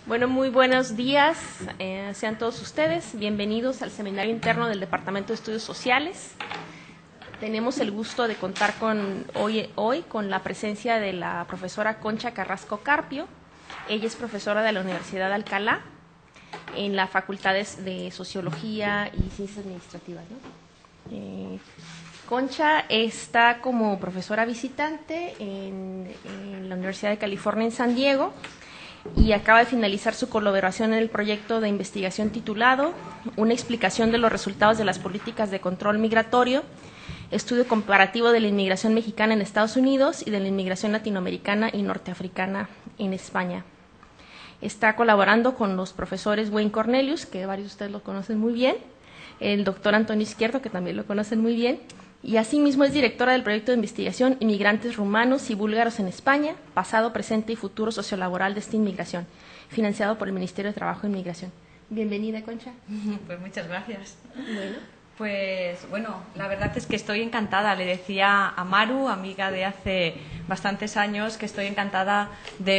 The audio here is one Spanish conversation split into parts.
Bueno, muy buenos días, sean todos ustedes bienvenidos al seminario interno del Departamento de Estudios Sociales. Tenemos el gusto de contar hoy con la presencia de la profesora Concha Carrasco Carpio. Ella es profesora de la Universidad de Alcalá en las facultades de Sociología y Ciencias Administrativas, ¿no? Concha está como profesora visitante en la Universidad de California en San Diego y acaba de finalizar su colaboración en el proyecto de investigación titulado Una explicación de los resultados de las políticas de control migratorio, estudio comparativo de la inmigración mexicana en Estados Unidos y de la inmigración latinoamericana y norteafricana en España. Está colaborando con los profesores Wayne Cornelius, que varios de ustedes lo conocen muy bien, el doctor Antonio Izquierdo, que también lo conocen muy bien, y asimismo es directora del proyecto de investigación Inmigrantes rumanos y búlgaros en España, pasado, presente y futuro sociolaboral de esta inmigración, financiado por el Ministerio de Trabajo e Inmigración. Bienvenida, Concha. Pues muchas gracias. Bueno, La verdad es que estoy encantada. Le decía a Maru, amiga de hace bastantes años, que estoy encantada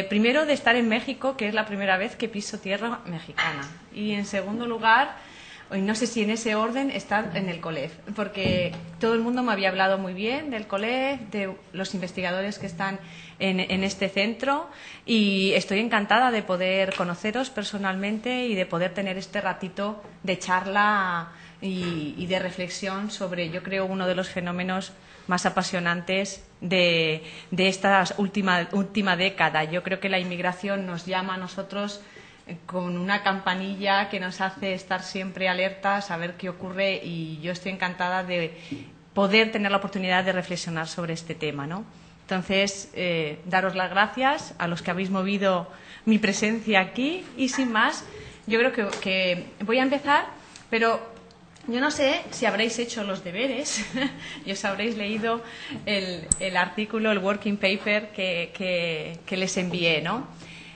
primero de estar en México, que es la primera vez que piso tierra mexicana. Y en segundo lugar, y no sé si en ese orden, estar en el COLEF, porque todo el mundo me había hablado muy bien del COLEF, de los investigadores que están en este centro, y estoy encantada de poder conoceros personalmente y de poder tener este ratito de charla y de reflexión sobre, yo creo, uno de los fenómenos más apasionantes de esta última década. Yo creo que la inmigración nos llama a nosotros con una campanilla que nos hace estar siempre alertas a ver qué ocurre, y yo estoy encantada de poder tener la oportunidad de reflexionar sobre este tema, ¿no? Entonces, daros las gracias a los que habéis movido mi presencia aquí, y sin más, yo creo que voy a empezar, pero yo no sé si habréis hecho los deberes y os habréis leído el artículo, el working paper que les envié, ¿no?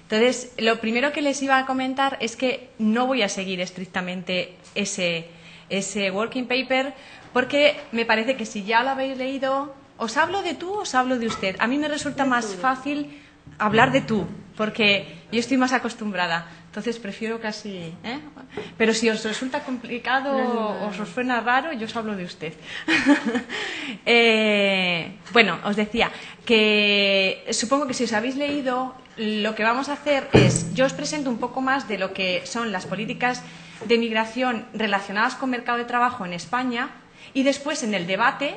Entonces, lo primero que les iba a comentar es que no voy a seguir estrictamente ese working paper, porque me parece que si ya lo habéis leído, ¿os hablo de tú o os hablo de usted? A mí me resulta más fácil hablar de tú, porque yo estoy más acostumbrada. Entonces prefiero casi, ¿eh? Pero si os resulta complicado o os suena raro, yo os hablo de usted. Bueno, os decía que supongo que si os habéis leído, lo que vamos a hacer es, yo os presento un poco más de lo que son las políticas de migración relacionadas con mercado de trabajo en España, y después en el debate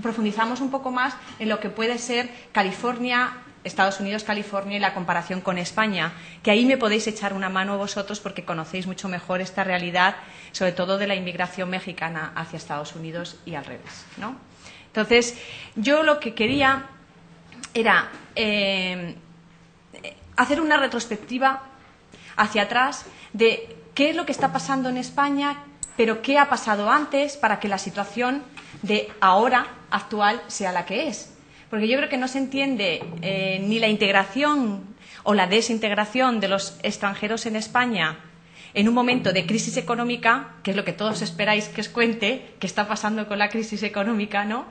profundizamos un poco más en lo que puede ser California, Estados Unidos, California y la comparación con España, que ahí me podéis echar una mano vosotros porque conocéis mucho mejor esta realidad, sobre todo de la inmigración mexicana hacia Estados Unidos y al revés, ¿no? Entonces, yo lo que quería era hacer una retrospectiva hacia atrás de qué es lo que está pasando en España, pero qué ha pasado antes para que la situación de ahora, actual, sea la que es. Porque yo creo que no se entiende ni la integración o la desintegración de los extranjeros en España en un momento de crisis económica, que es lo que todos esperáis que os cuente, qué está pasando con la crisis económica, ¿no?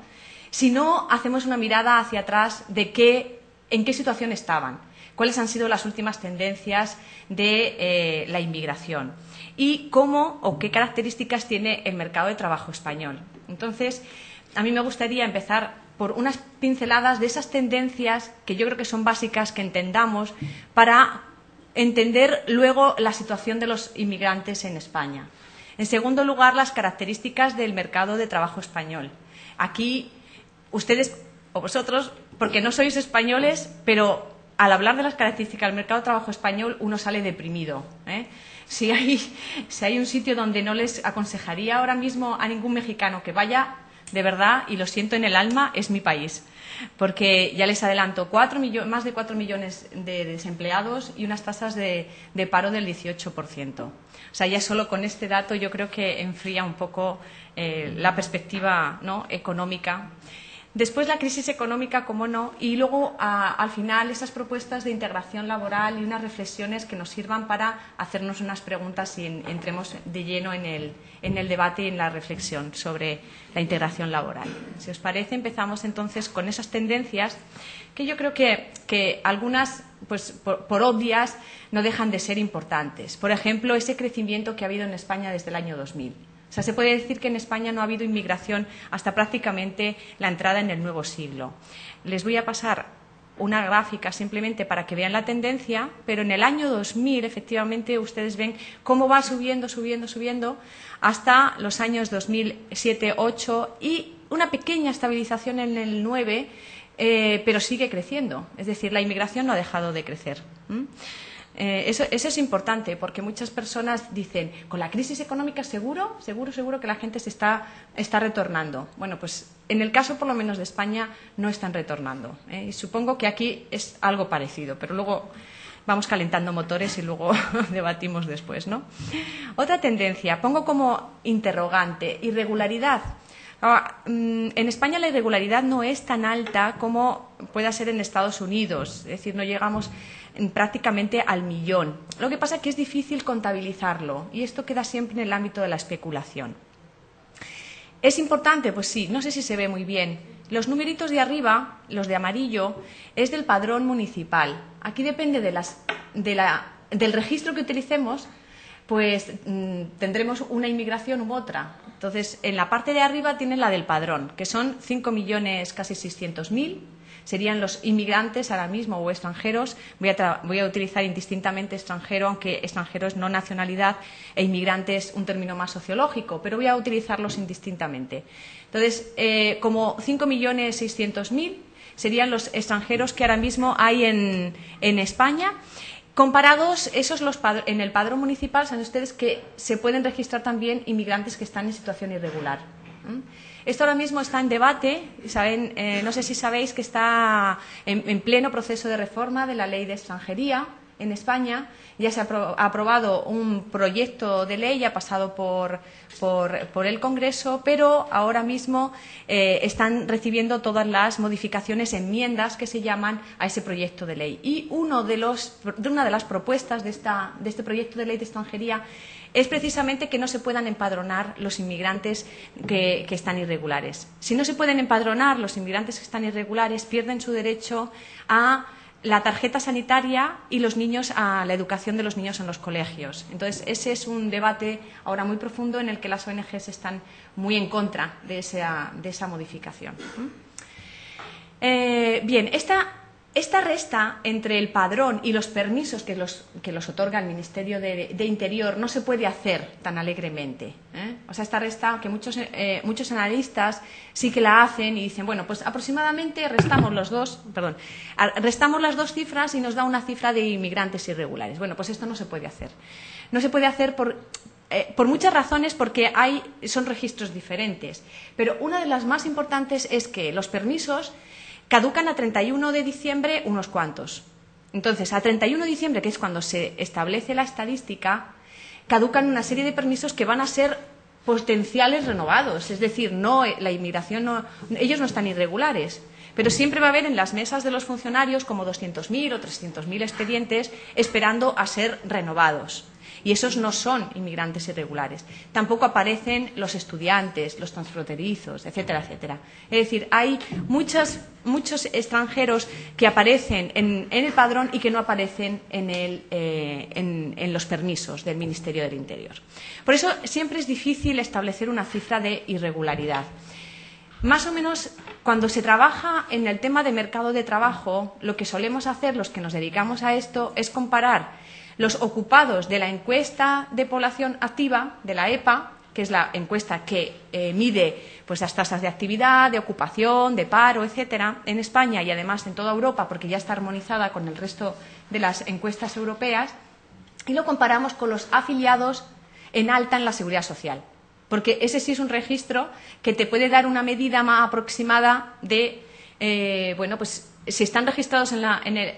Si no hacemos una mirada hacia atrás de en qué situación estaban, cuáles han sido las últimas tendencias de la inmigración y cómo o qué características tiene el mercado de trabajo español. Entonces, a mí me gustaría empezar por unas pinceladas de esas tendencias que yo creo que son básicas que entendamos para entender luego la situación de los inmigrantes en España. En segundo lugar, las características del mercado de trabajo español. Aquí, ustedes o vosotros, porque no sois españoles, pero al hablar de las características del mercado de trabajo español, uno sale deprimido, ¿eh? Si hay un sitio donde no les aconsejaría ahora mismo a ningún mexicano que vaya, de verdad, y lo siento en el alma, es mi país. Porque ya les adelanto, más de 4 millones de desempleados y unas tasas de paro del 18%. O sea, ya solo con este dato yo creo que enfría un poco la perspectiva, ¿no?, económica. Después la crisis económica, cómo no, y luego al final esas propuestas de integración laboral y unas reflexiones que nos sirvan para hacernos unas preguntas y entremos de lleno en el debate y en la reflexión sobre la integración laboral. Si os parece, empezamos entonces con esas tendencias que yo creo que algunas, pues por obvias, no dejan de ser importantes. Por ejemplo, ese crecimiento que ha habido en España desde el año 2000. O sea, se puede decir que en España no ha habido inmigración hasta prácticamente la entrada en el nuevo siglo. Les voy a pasar una gráfica simplemente para que vean la tendencia, pero en el año 2000, efectivamente, ustedes ven cómo va subiendo, subiendo, subiendo, hasta los años 2007, 2008 y una pequeña estabilización en el 9, pero sigue creciendo. Es decir, la inmigración no ha dejado de crecer. Eso es importante porque muchas personas dicen, con la crisis económica seguro que la gente se está retornando. Bueno, pues en el caso por lo menos de España no están retornando. Y supongo que aquí es algo parecido, pero luego vamos calentando motores y luego debatimos después, ¿no? Otra tendencia, pongo como interrogante, irregularidad. En España la irregularidad no es tan alta como pueda ser en Estados Unidos, es decir, no llegamos prácticamente al 1.000.000. Lo que pasa es que es difícil contabilizarlo y esto queda siempre en el ámbito de la especulación. ¿Es importante? Pues sí, no sé si se ve muy bien. Los numeritos de arriba, los de amarillo, es del padrón municipal. Aquí depende del registro que utilicemos, pues tendremos una inmigración u otra. Entonces, en la parte de arriba tienen la del padrón, que son 5 millones, casi 600.000. Serían los inmigrantes ahora mismo o extranjeros. Voy a utilizar indistintamente extranjero, aunque extranjero es no nacionalidad e inmigrante es un término más sociológico, pero voy a utilizarlos indistintamente. Entonces, como 5.600.000 serían los extranjeros que ahora mismo hay en España. Comparados, en el padrón municipal, saben ustedes que se pueden registrar también inmigrantes que están en situación irregular. Esto ahora mismo está en debate. ¿Saben? No sé si sabéis que está en pleno proceso de reforma de la ley de extranjería en España. Ya se ha aprobado un proyecto de ley, ha pasado por el Congreso, pero ahora mismo están recibiendo todas las modificaciones, enmiendas que se llaman a ese proyecto de ley. Y una de las propuestas de este proyecto de ley de extranjería es precisamente que no se puedan empadronar los inmigrantes que están irregulares. Si no se pueden empadronar los inmigrantes que están irregulares, pierden su derecho a la tarjeta sanitaria y a la educación de los niños en los colegios. Entonces, ese es un debate ahora muy profundo en el que las ONGs están muy en contra de esa modificación. Bien, esta resta entre el padrón y los permisos que los otorga el Ministerio de Interior no se puede hacer tan alegremente. O sea, esta resta que muchos analistas sí que la hacen y dicen, bueno, pues aproximadamente restamos las dos cifras y nos da una cifra de inmigrantes irregulares. Bueno, pues esto no se puede hacer. No se puede hacer por muchas razones, porque son registros diferentes. Pero una de las más importantes es que los permisos caducan a 31 de diciembre unos cuantos. Entonces, a 31 de diciembre, que es cuando se establece la estadística, caducan una serie de permisos que van a ser potenciales renovados. Es decir, la inmigración ellos no están irregulares, pero siempre va a haber en las mesas de los funcionarios como 200.000 o 300.000 expedientes esperando a ser renovados. Y esos no son inmigrantes irregulares. Tampoco aparecen los estudiantes, los transfronterizos, etcétera, etcétera. Es decir, hay muchos extranjeros que aparecen en el padrón y que no aparecen en los permisos del Ministerio del Interior. Por eso siempre es difícil establecer una cifra de irregularidad. Más o menos, cuando se trabaja en el tema de mercado de trabajo, lo que solemos hacer los que nos dedicamos a esto es comparar los ocupados de la encuesta de población activa, de la EPA, que es la encuesta que mide pues, las tasas de actividad, de ocupación, de paro, etcétera, en España y además en toda Europa, porque ya está armonizada con el resto de las encuestas europeas, y lo comparamos con los afiliados en alta en la Seguridad Social, porque ese sí es un registro que te puede dar una medida más aproximada de, pues si están registrados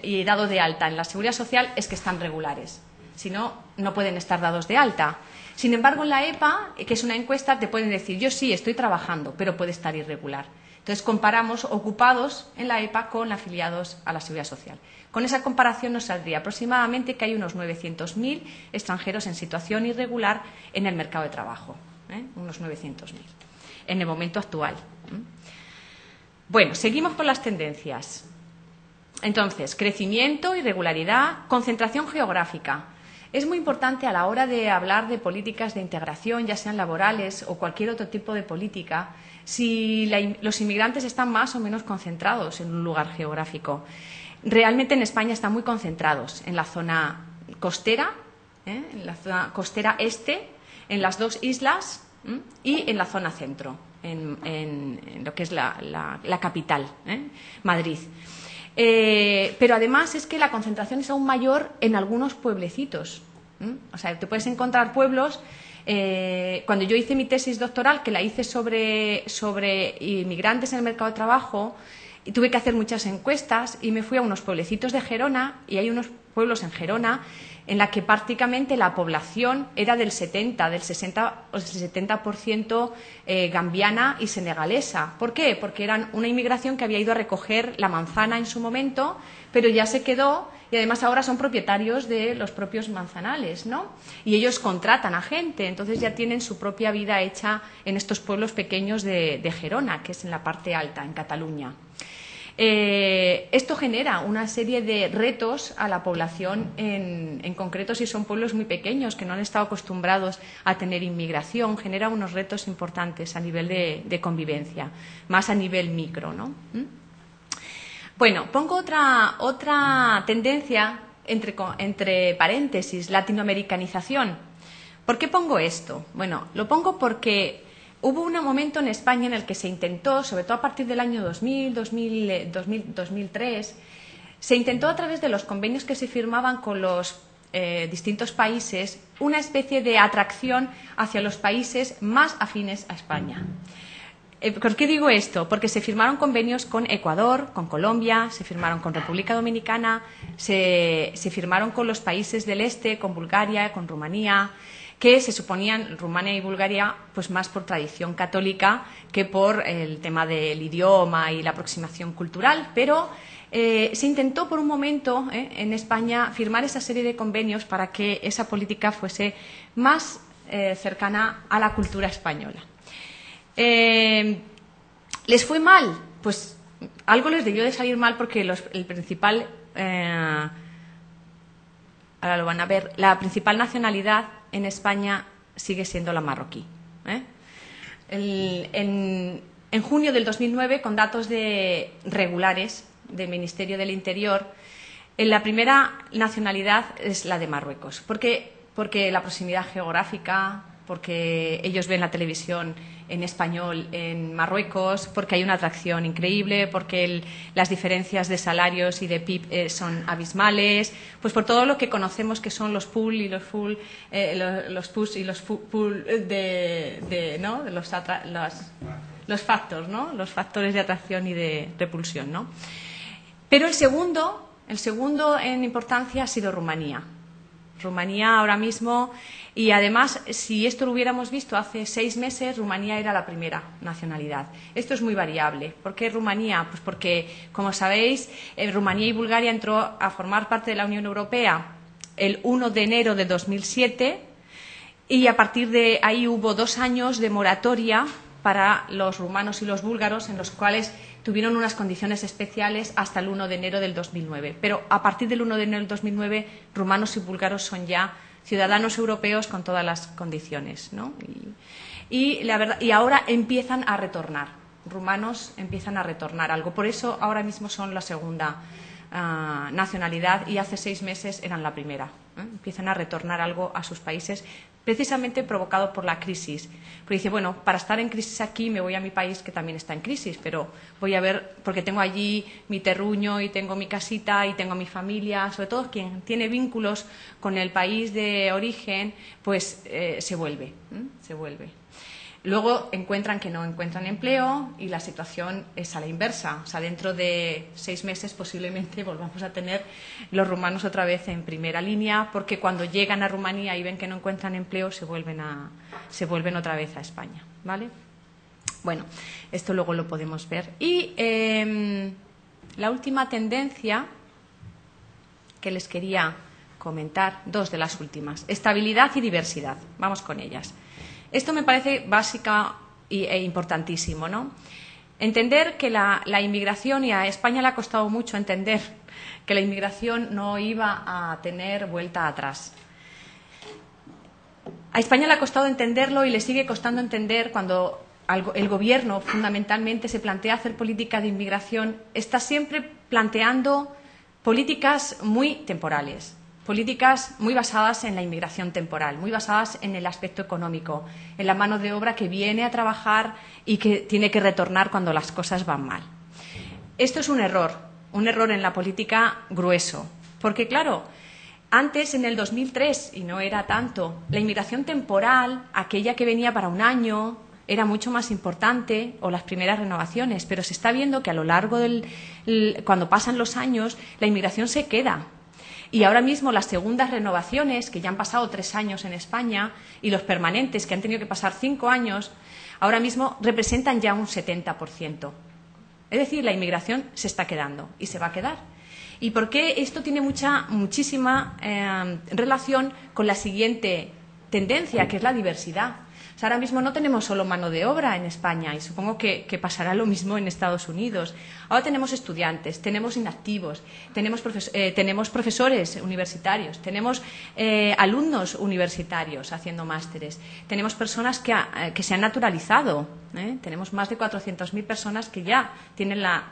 y dados de alta en la Seguridad Social es que están regulares. Si no, no pueden estar dados de alta. Sin embargo, en la EPA, que es una encuesta, te pueden decir, yo sí estoy trabajando, pero puede estar irregular. Entonces comparamos ocupados en la EPA con afiliados a la Seguridad Social. Con esa comparación nos saldría aproximadamente que hay unos 900.000 extranjeros en situación irregular en el mercado de trabajo, unos 900.000 en el momento actual. Bueno, seguimos con las tendencias. Entonces, crecimiento, irregularidad, concentración geográfica. Es muy importante a la hora de hablar de políticas de integración, ya sean laborales o cualquier otro tipo de política, si los inmigrantes están más o menos concentrados en un lugar geográfico. Realmente en España están muy concentrados en la zona costera, en la zona costera este, en las dos islas y en la zona centro, en lo que es la capital, Madrid. Pero además es que la concentración es aún mayor en algunos pueblecitos. O sea, te puedes encontrar pueblos. Cuando yo hice mi tesis doctoral, que la hice sobre inmigrantes en el mercado de trabajo, y tuve que hacer muchas encuestas y me fui a unos pueblecitos de Gerona, y hay unos pueblos en Gerona en la que prácticamente la población era del 60 o del 70% gambiana y senegalesa. ¿Por qué? Porque eran una inmigración que había ido a recoger la manzana en su momento, pero ya se quedó, y además ahora son propietarios de los propios manzanales, ¿no? Y ellos contratan a gente, entonces ya tienen su propia vida hecha en estos pueblos pequeños de Gerona, que es en la parte alta, en Cataluña. Esto genera una serie de retos a la población, en concreto si son pueblos muy pequeños que no han estado acostumbrados a tener inmigración, genera unos retos importantes a nivel de convivencia, más a nivel micro, ¿no? Bueno, pongo otra tendencia entre paréntesis, latinoamericanización. ¿Por qué pongo esto? Bueno, lo pongo porque hubo un momento en España en el que se intentó, sobre todo a partir del año 2003, se intentó a través de los convenios que se firmaban con los distintos países una especie de atracción hacia los países más afines a España. ¿Por qué digo esto? Porque se firmaron convenios con Ecuador, con Colombia, se firmaron con República Dominicana, se firmaron con los países del este, con Bulgaria, con Rumanía, que se suponían, Rumania y Bulgaria, pues más por tradición católica que por el tema del idioma y la aproximación cultural, pero se intentó por un momento en España firmar esa serie de convenios para que esa política fuese más cercana a la cultura española. ¿Les fue mal? Pues algo les debió de salir mal porque el principal, ahora lo van a ver, la principal nacionalidad en España sigue siendo la marroquí. En junio del 2009, con datos regulares del Ministerio del Interior, la primera nacionalidad es la de Marruecos. ¿Por qué? Porque la proximidad geográfica, porque ellos ven la televisión en español en Marruecos, porque hay una atracción increíble, porque las diferencias de salarios y de PIB son abismales, pues por todo lo que conocemos que son los pull y los push y los pull ¿no? los factors, ¿no? Los factores de atracción y de repulsión, ¿no? Pero el segundo en importancia ha sido Rumanía. Rumanía ahora mismo, y además, si esto lo hubiéramos visto hace 6 meses, Rumanía era la primera nacionalidad. Esto es muy variable. ¿Por qué Rumanía? Pues porque, como sabéis, Rumanía y Bulgaria entró a formar parte de la Unión Europea el 1 de enero de 2007 y a partir de ahí hubo 2 años de moratoria para los rumanos y los búlgaros, en los cuales tuvieron unas condiciones especiales hasta el 1 de enero del 2009. Pero a partir del 1 de enero del 2009, rumanos y búlgaros son ya ciudadanos europeos con todas las condiciones, ¿no? Y ahora empiezan a retornar. Rumanos empiezan a retornar algo. Por eso ahora mismo son la segunda nacionalidad y hace 6 meses eran la primera. Empiezan a retornar algo a sus países, precisamente provocado por la crisis. Porque dice, bueno, para estar en crisis aquí me voy a mi país que también está en crisis, pero voy a ver, porque tengo allí mi terruño y tengo mi casita y tengo mi familia, sobre todo quien tiene vínculos con el país de origen, pues se vuelve. Luego encuentran que no encuentran empleo y la situación es a la inversa. O sea, dentro de 6 meses posiblemente volvamos a tener los rumanos otra vez en primera línea, porque cuando llegan a Rumanía y ven que no encuentran empleo se vuelven otra vez a España, ¿vale? Bueno, esto luego lo podemos ver. Y la última tendencia que les quería comentar, dos de las últimas, estabilidad y diversidad. Vamos con ellas. Esto me parece básica e importantísimo, ¿no? Entender que la inmigración, y a España le ha costado mucho entender que la inmigración no iba a tener vuelta atrás. A España le ha costado entenderlo y le sigue costando entender cuando el Gobierno fundamentalmente se plantea hacer política de inmigración, está siempre planteando políticas muy temporales, políticas muy basadas en la inmigración temporal, muy basadas en el aspecto económico, en la mano de obra que viene a trabajar y que tiene que retornar cuando las cosas van mal. Esto es un error en la política grueso, porque claro, antes, en el 2003, y no era tanto, la inmigración temporal, aquella que venía para un año, era mucho más importante, o las primeras renovaciones, pero se está viendo que a lo largo cuando pasan los años, la inmigración se queda. Y ahora mismo las segundas renovaciones, que ya han pasado 3 años en España, y los permanentes, que han tenido que pasar 5 años, ahora mismo representan ya un 70%. Es decir, la inmigración se está quedando y se va a quedar. ¿Y por qué esto tiene muchísima relación con la siguiente tendencia, que es la diversidad? O sea, ahora mismo no tenemos solo mano de obra en España, y supongo que pasará lo mismo en Estados Unidos. Ahora tenemos estudiantes, tenemos inactivos, tenemos profesores universitarios, tenemos alumnos universitarios haciendo másteres, tenemos personas que se han naturalizado, tenemos más de 400.000 personas que ya tienen la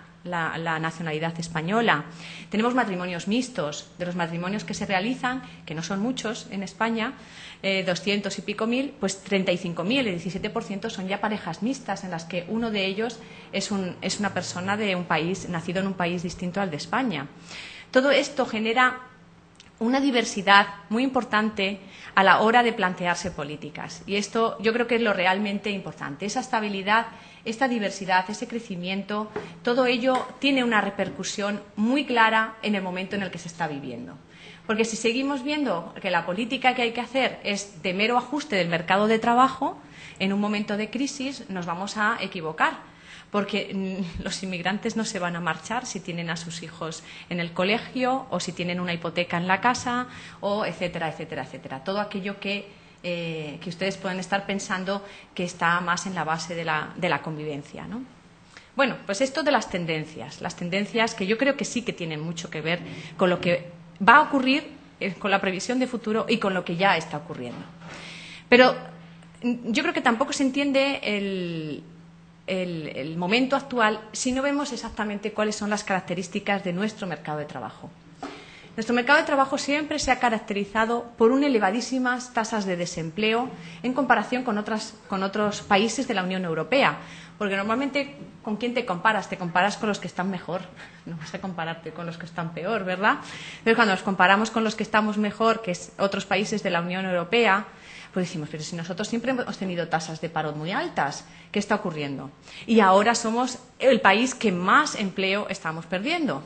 nacionalidad española. Tenemos matrimonios mixtos. De los matrimonios que se realizan, que no son muchos en España, 200 y pico mil, pues 35.000, el 17% son ya parejas mixtas, en las que uno de ellos es una persona de un país, nacido en un país distinto al de España. Todo esto genera una diversidad muy importante a la hora de plantearse políticas. Y esto yo creo que es lo realmente importante. Esa estabilidad, esta diversidad, ese crecimiento, todo ello tiene una repercusión muy clara en el momento en el que se está viviendo. Porque si seguimos viendo que la política que hay que hacer es de mero ajuste del mercado de trabajo, en un momento de crisis nos vamos a equivocar. Porque los inmigrantes no se van a marchar si tienen a sus hijos en el colegio, o si tienen una hipoteca en la casa, o etcétera, etcétera, etcétera. Todo aquello que ustedes pueden estar pensando que está más en la base de la convivencia, ¿no? Bueno, pues esto de las tendencias que yo creo que sí que tienen mucho que ver con lo que va a ocurrir, con la previsión de futuro y con lo que ya está ocurriendo. Pero yo creo que tampoco se entiende el momento actual si no vemos exactamente cuáles son las características de nuestro mercado de trabajo. Nuestro mercado de trabajo siempre se ha caracterizado por unas elevadísimas tasas de desempleo en comparación con otros países de la Unión Europea. Porque normalmente, ¿con quién te comparas? Te comparas con los que están mejor. No vas a compararte con los que están peor, ¿verdad? Pero cuando nos comparamos con los que estamos mejor, que es otros países de la Unión Europea, pues decimos, pero si nosotros siempre hemos tenido tasas de paro muy altas, ¿qué está ocurriendo? Y ahora somos el país que más empleo estamos perdiendo,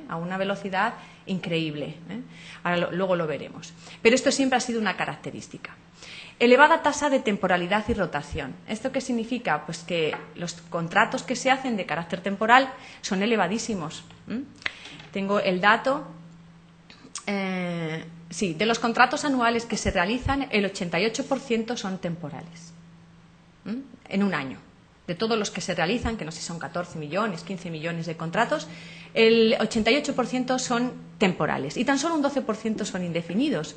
a una velocidad increíble. Ahora luego lo veremos. Pero esto siempre ha sido una característica. Elevada tasa de temporalidad y rotación. ¿Esto qué significa? Pues que los contratos que se hacen de carácter temporal son elevadísimos. Tengo el dato. Sí, de los contratos anuales que se realizan, el 88% son temporales. En un año. De todos los que se realizan, que no sé si son 14 millones, 15 millones de contratos, el 88% son temporales y tan solo un 12% son indefinidos.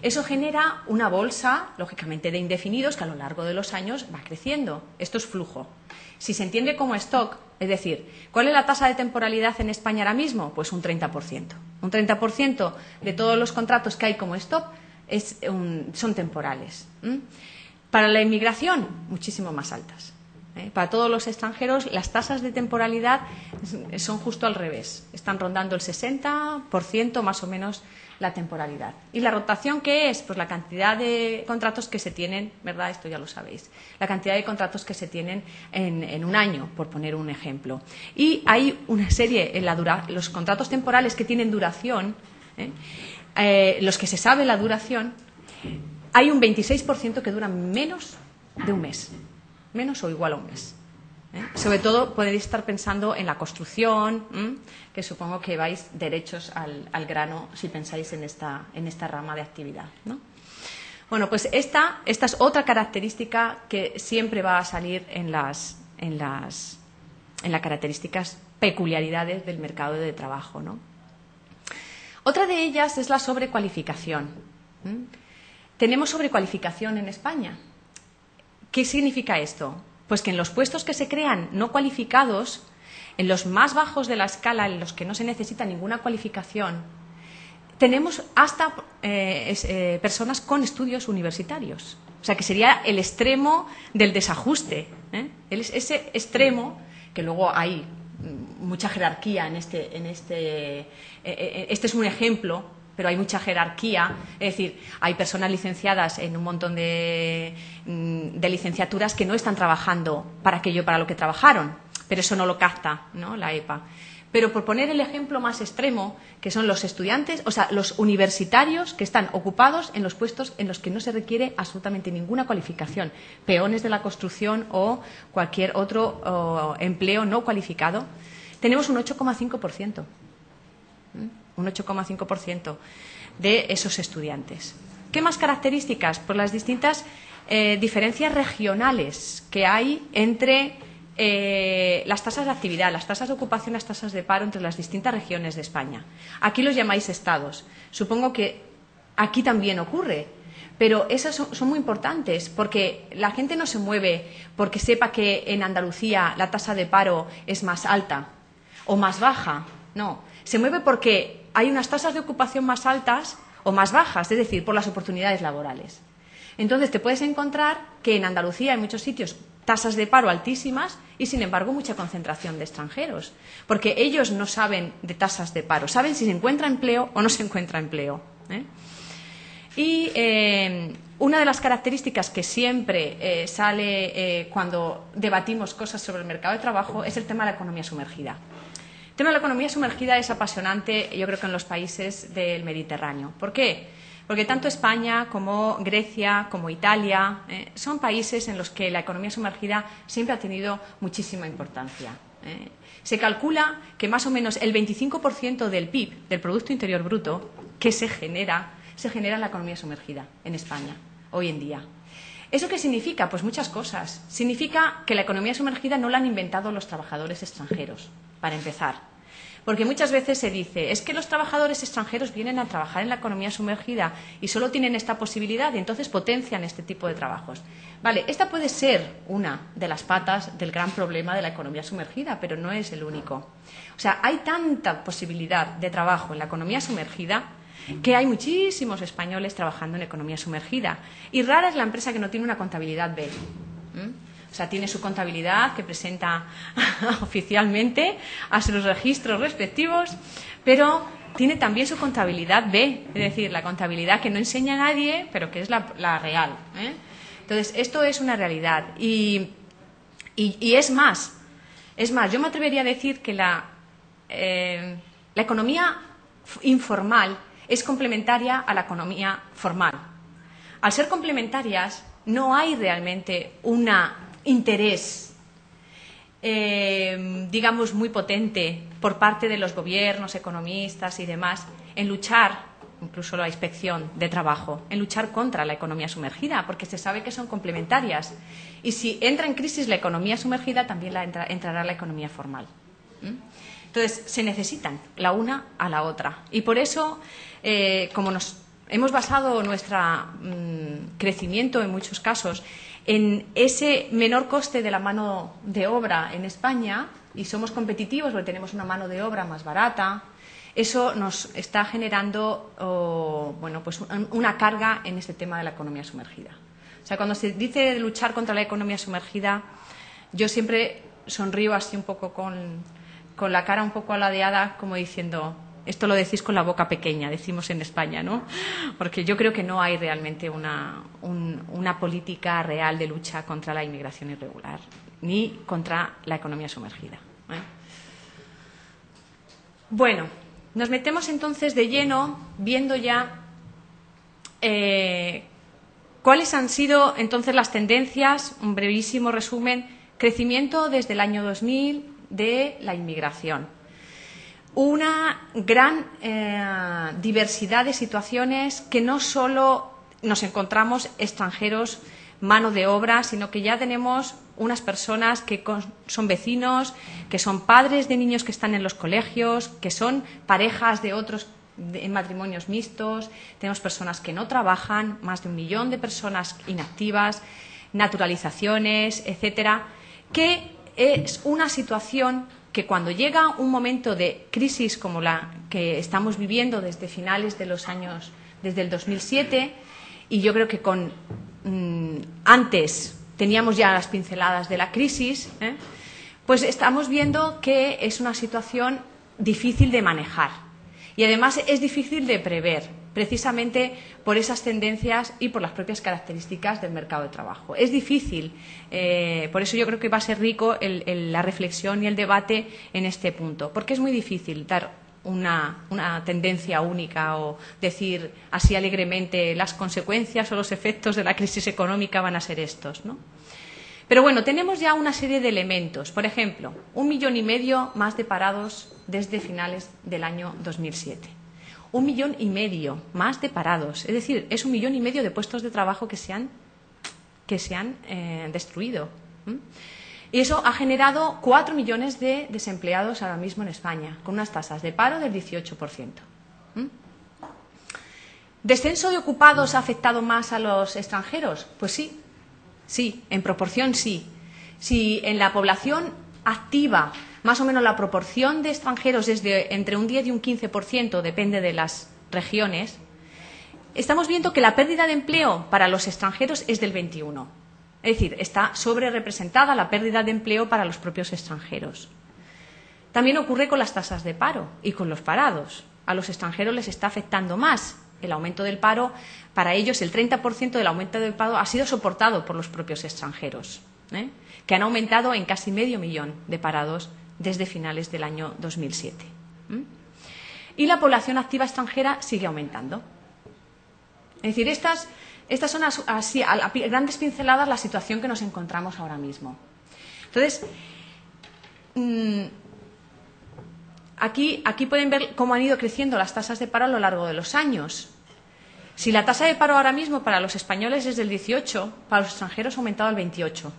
Eso genera una bolsa, lógicamente, de indefinidos que a lo largo de los años va creciendo. Esto es flujo. Si se entiende como stock, es decir, ¿cuál es la tasa de temporalidad en España ahora mismo? Pues un 30%. Un 30% de todos los contratos que hay como stock son temporales. Para la inmigración, muchísimo más altas. Para todos los extranjeros, las tasas de temporalidad son justo al revés. Están rondando el 60% más o menos la temporalidad. ¿Y la rotación qué es? Pues la cantidad de contratos que se tienen, ¿verdad? Esto ya lo sabéis. La cantidad de contratos que se tienen en un año, por poner un ejemplo. Y hay una serie, los contratos temporales que tienen duración, los que se sabe la duración, hay un 26% que duran menos de un mes. Menos o igual a un mes. Sobre todo podéis estar pensando en la construcción, que supongo que vais derechos al grano si pensáis en esta rama de actividad, ¿no? Bueno, pues esta es otra característica que siempre va a salir en las características peculiaridades del mercado de trabajo, ¿no? Otra de ellas es la sobrecualificación. Tenemos sobrecualificación en España. ¿Qué significa esto? Pues que en los puestos que se crean no cualificados, en los más bajos de la escala, en los que no se necesita ninguna cualificación, tenemos hasta personas con estudios universitarios. O sea, que sería el extremo del desajuste, ¿eh? Ese extremo, que luego hay mucha jerarquía este es un ejemplo, pero hay mucha jerarquía, es decir, hay personas licenciadas en un montón de licenciaturas que no están trabajando para lo que trabajaron, pero eso no lo capta, ¿no?, la EPA. Pero por poner el ejemplo más extremo, que son los estudiantes, o sea, los universitarios que están ocupados en los puestos en los que no se requiere absolutamente ninguna cualificación, peones de la construcción o cualquier otro empleo no cualificado, tenemos un 8,5%. Un 8,5% de esos estudiantes. ¿Qué más características? Pues las distintas diferencias regionales que hay entre las tasas de actividad, las tasas de ocupación, las tasas de paro entre las distintas regiones de España. Aquí los llamáis estados. Supongo que aquí también ocurre, pero esas son muy importantes porque la gente no se mueve porque sepa que en Andalucía la tasa de paro es más alta o más baja. No, se mueve porque hay unas tasas de ocupación más altas o más bajas, es decir, por las oportunidades laborales. Entonces te puedes encontrar que en Andalucía hay muchos sitios tasas de paro altísimas y, sin embargo, mucha concentración de extranjeros, porque ellos no saben de tasas de paro, saben si se encuentra empleo o no se encuentra empleo, ¿eh? Y una de las características que siempre sale cuando debatimos cosas sobre el mercado de trabajo es el tema de la economía sumergida. El tema de la economía sumergida es apasionante, yo creo que en los países del Mediterráneo. ¿Por qué? Porque tanto España como Grecia, como Italia, son países en los que la economía sumergida siempre ha tenido muchísima importancia. Se calcula que más o menos el 25% del PIB, del Producto Interior Bruto, que se genera en la economía sumergida en España, hoy en día. ¿Eso qué significa? Pues muchas cosas. Significa que la economía sumergida no la han inventado los trabajadores extranjeros, para empezar. Porque muchas veces se dice, es que los trabajadores extranjeros vienen a trabajar en la economía sumergida y solo tienen esta posibilidad y entonces potencian este tipo de trabajos. Vale, esta puede ser una de las patas del gran problema de la economía sumergida, pero no es el único. O sea, hay tanta posibilidad de trabajo en la economía sumergida que hay muchísimos españoles trabajando en economía sumergida. Y rara es la empresa que no tiene una contabilidad B. O sea, tiene su contabilidad que presenta oficialmente a sus registros respectivos, pero tiene también su contabilidad B, es decir, la contabilidad que no enseña a nadie, pero que es la real, ¿eh? Entonces, esto es una realidad. Y es más, yo me atrevería a decir que la economía informal es complementaria a la economía formal. Al ser complementarias, no hay realmente un interés, digamos, muy potente por parte de los gobiernos, economistas y demás en luchar, incluso la inspección de trabajo, en luchar contra la economía sumergida, porque se sabe que son complementarias. Y si entra en crisis la economía sumergida, también entrará la economía formal. Entonces, se necesitan la una a la otra. Y por eso, como hemos basado nuestro crecimiento en muchos casos en ese menor coste de la mano de obra en España, y somos competitivos porque tenemos una mano de obra más barata, eso nos está generando pues una carga en este tema de la economía sumergida. O sea, cuando se dice de luchar contra la economía sumergida, yo siempre sonrío así un poco con la cara un poco aladeada, como diciendo, esto lo decís con la boca pequeña, decimos en España, ¿no? Porque yo creo que no hay realmente una política real de lucha contra la inmigración irregular, ni contra la economía sumergida, ¿eh? Bueno, nos metemos entonces de lleno viendo ya cuáles han sido entonces las tendencias, un brevísimo resumen crecimiento desde el año 2000 de la inmigración. Una gran diversidad de situaciones que no solo nos encontramos extranjeros, mano de obra, sino que ya tenemos unas personas que son vecinos, que son padres de niños que están en los colegios, que son parejas de otros en matrimonios mixtos, tenemos personas que no trabajan, más de 1 millón de personas inactivas, naturalizaciones, etcétera, que es una situación que cuando llega un momento de crisis como la que estamos viviendo desde finales de los años, desde el 2007, y yo creo que antes teníamos ya las pinceladas de la crisis, pues estamos viendo que es una situación difícil de manejar y además es difícil de prever, precisamente por esas tendencias y por las propias características del mercado de trabajo. Es difícil, por eso yo creo que va a ser rico la reflexión y el debate en este punto, porque es muy difícil dar una tendencia única o decir así alegremente las consecuencias o los efectos de la crisis económica van a ser estos, ¿no? Pero bueno, tenemos ya una serie de elementos. Por ejemplo, 1,5 millones más de parados desde finales del año 2007. 1,5 millones más de parados. Es decir, es 1,5 millones de puestos de trabajo que se han destruido. Y eso ha generado 4 millones de desempleados ahora mismo en España, con unas tasas de paro del 18%. ¿Descenso de ocupados ha afectado más a los extranjeros? Pues sí. Sí, en proporción sí. Si en la población activa, más o menos la proporción de extranjeros es de entre un 10 y un 15%, depende de las regiones, estamos viendo que la pérdida de empleo para los extranjeros es del 21%. Es decir, está sobre representada la pérdida de empleo para los propios extranjeros. También ocurre con las tasas de paro y con los parados. A los extranjeros les está afectando más el aumento del paro. Para ellos el 30% del aumento del paro ha sido soportado por los propios extranjeros, que han aumentado en casi 500,000 de parados desde finales del año 2007. Y la población activa extranjera sigue aumentando. Es decir, estas son así, a grandes pinceladas la situación que nos encontramos ahora mismo. Entonces, aquí pueden ver cómo han ido creciendo las tasas de paro a lo largo de los años. Si la tasa de paro ahora mismo para los españoles es del 18%, para los extranjeros ha aumentado al 28%.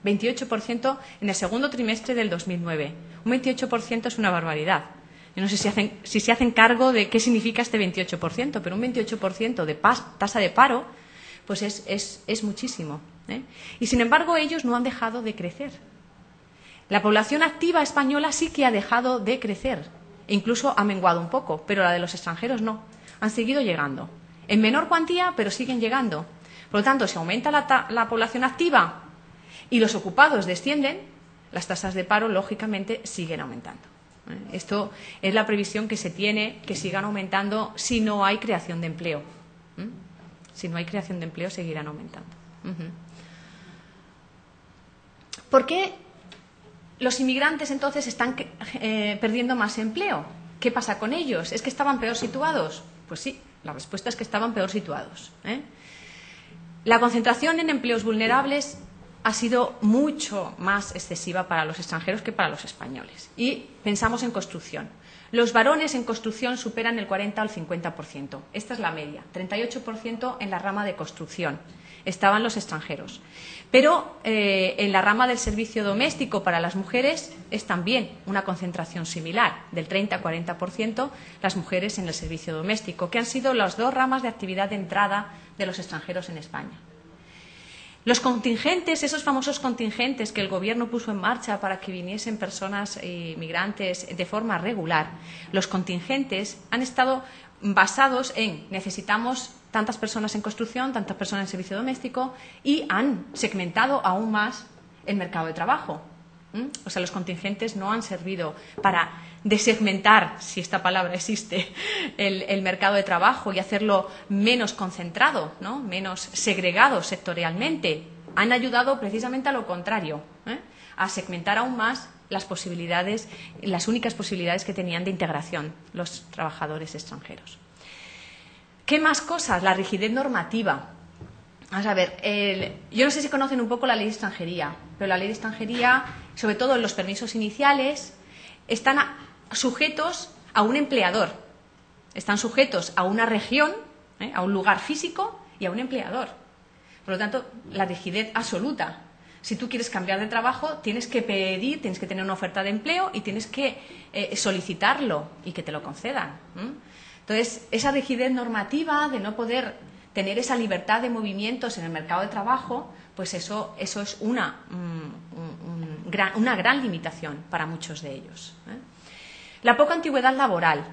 28% en el segundo trimestre del 2009. Un 28% es una barbaridad. Yo no sé si se hacen cargo de qué significa este 28%, pero un 28% de tasa de paro pues es muchísimo. Y sin embargo ellos no han dejado de crecer. La población activa española sí que ha dejado de crecer, e incluso ha menguado un poco, pero la de los extranjeros no. Han seguido llegando. En menor cuantía, pero siguen llegando. Por lo tanto, si aumenta la población activa y los ocupados descienden, las tasas de paro, lógicamente, siguen aumentando. Esto es la previsión que se tiene, que sigan aumentando si no hay creación de empleo. Si no hay creación de empleo, seguirán aumentando. ¿Por qué los inmigrantes entonces están perdiendo más empleo? ¿Qué pasa con ellos? ¿Es que estaban peor situados? Pues sí, la respuesta es que estaban peor situados. La concentración en empleos vulnerables ha sido mucho más excesiva para los extranjeros que para los españoles. Y pensamos en construcción. Los varones en construcción superan el 40 al 50%. Esta es la media. 38% en la rama de construcción estaban los extranjeros. Pero en la rama del servicio doméstico para las mujeres es también una concentración similar, del 30 al 40% las mujeres en el servicio doméstico, que han sido las dos ramas de actividad de entrada de los extranjeros en España. Los contingentes, esos famosos contingentes que el Gobierno puso en marcha para que viniesen personas migrantes de forma regular, los contingentes han estado basados en necesitamos tantas personas en construcción, tantas personas en servicio doméstico y han segmentado aún más el mercado de trabajo. O sea, los contingentes no han servido para desegmentar, si esta palabra existe, el mercado de trabajo y hacerlo menos concentrado, ¿no? Menos segregado sectorialmente. Han ayudado precisamente a lo contrario, a segmentar aún más las posibilidades, las únicas posibilidades que tenían de integración los trabajadores extranjeros. ¿Qué más cosas? La rigidez normativa. Vamos a ver, yo no sé si conocen un poco la ley de extranjería, pero la ley de extranjería, sobre todo en los permisos iniciales, están sujetos a un empleador, están sujetos a una región, a un lugar físico y a un empleador. Por lo tanto, la rigidez absoluta. Si tú quieres cambiar de trabajo, tienes que pedir, tienes que tener una oferta de empleo y tienes que solicitarlo y que te lo concedan. Entonces, esa rigidez normativa de no poder tener esa libertad de movimientos en el mercado de trabajo, pues eso es una gran limitación para muchos de ellos. La poca antigüedad laboral.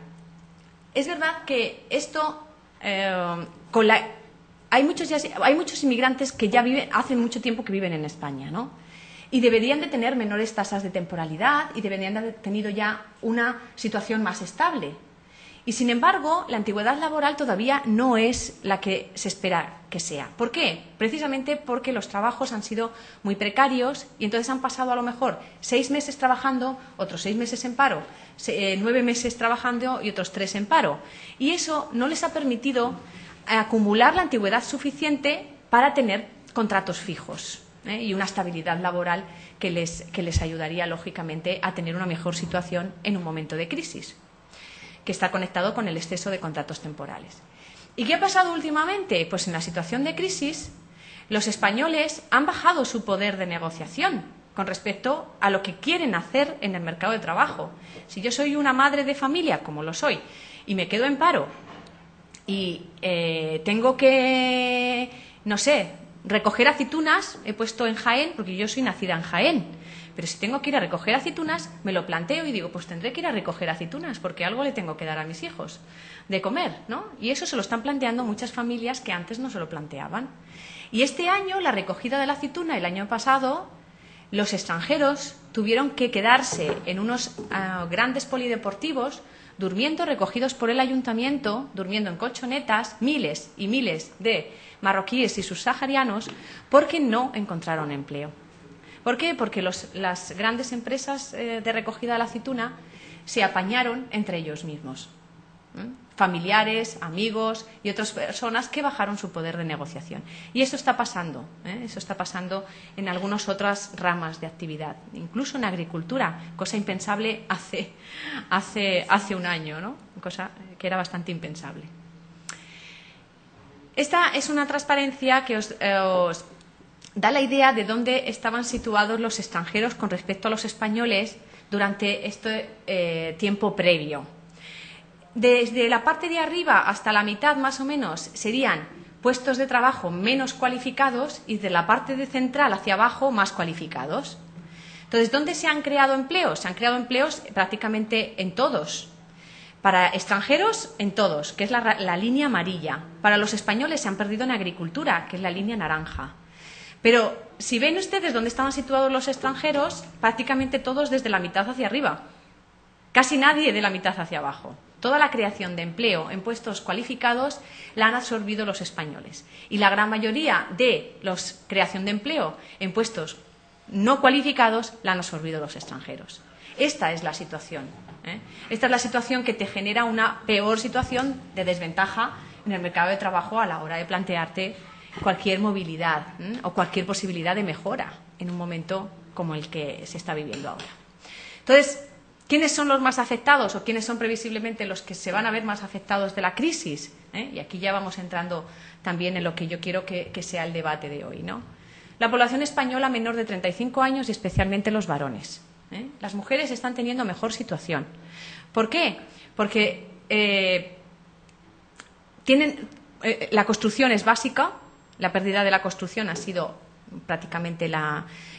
Es verdad que esto, hay muchos inmigrantes que ya hace mucho tiempo que viven en España, ¿no? Y deberían de tener menores tasas de temporalidad y deberían de haber tenido ya una situación más estable. Y, sin embargo, la antigüedad laboral todavía no es la que se espera que sea. ¿Por qué? Precisamente porque los trabajos han sido muy precarios y entonces han pasado a lo mejor 6 meses trabajando, otros 6 meses en paro, 9 meses trabajando y otros 3 en paro. Y eso no les ha permitido acumular la antigüedad suficiente para tener contratos fijos y una estabilidad laboral que les ayudaría, lógicamente, a tener una mejor situación en un momento de crisis, que está conectado con el exceso de contratos temporales. ¿Y qué ha pasado últimamente? Pues en la situación de crisis, los españoles han bajado su poder de negociación con respecto a lo que quieren hacer en el mercado de trabajo. Si yo soy una madre de familia, como lo soy, y me quedo en paro y tengo que, no sé, recoger aceitunas, he puesto en Jaén, porque yo soy nacida en Jaén, pero si tengo que ir a recoger aceitunas, me lo planteo y digo, pues tendré que ir a recoger aceitunas, porque algo le tengo que dar a mis hijos de comer, ¿no? Y eso se lo están planteando muchas familias que antes no se lo planteaban. Y este año, la recogida de la aceituna, el año pasado, los extranjeros tuvieron que quedarse en unos grandes polideportivos, durmiendo, recogidos por el ayuntamiento, durmiendo en colchonetas, miles y miles de marroquíes y subsaharianos, porque no encontraron empleo. ¿Por qué? Porque las grandes empresas de recogida de la aceituna se apañaron entre ellos mismos. Familiares, amigos y otras personas que bajaron su poder de negociación. Y eso está pasando en algunas otras ramas de actividad, incluso en agricultura, cosa impensable hace un año, ¿no? Cosa que era bastante impensable. Esta es una transparencia que os da la idea de dónde estaban situados los extranjeros con respecto a los españoles durante este tiempo previo. Desde la parte de arriba hasta la mitad, más o menos, serían puestos de trabajo menos cualificados y de la parte de central hacia abajo más cualificados. Entonces, ¿dónde se han creado empleos? Se han creado empleos prácticamente en todos. Para extranjeros, en todos, que es la línea amarilla. Para los españoles se han perdido en agricultura, que es la línea naranja. Pero si ven ustedes dónde estaban situados los extranjeros, prácticamente todos desde la mitad hacia arriba. Casi nadie de la mitad hacia abajo. Toda la creación de empleo en puestos cualificados la han absorbido los españoles. Y la gran mayoría de la creación de empleo en puestos no cualificados la han absorbido los extranjeros. Esta es la situación. Esta es la situación que te genera una peor situación de desventaja en el mercado de trabajo a la hora de plantearte cualquier movilidad o cualquier posibilidad de mejora en un momento como el que se está viviendo ahora. Entonces, ¿quiénes son los más afectados o quiénes son previsiblemente los que se van a ver más afectados de la crisis? Y aquí ya vamos entrando también en lo que yo quiero que sea el debate de hoy, ¿no? La población española menor de 35 años y especialmente los varones. Las mujeres están teniendo mejor situación. ¿Por qué? Porque la construcción es básica, la pérdida de la construcción ha sido prácticamente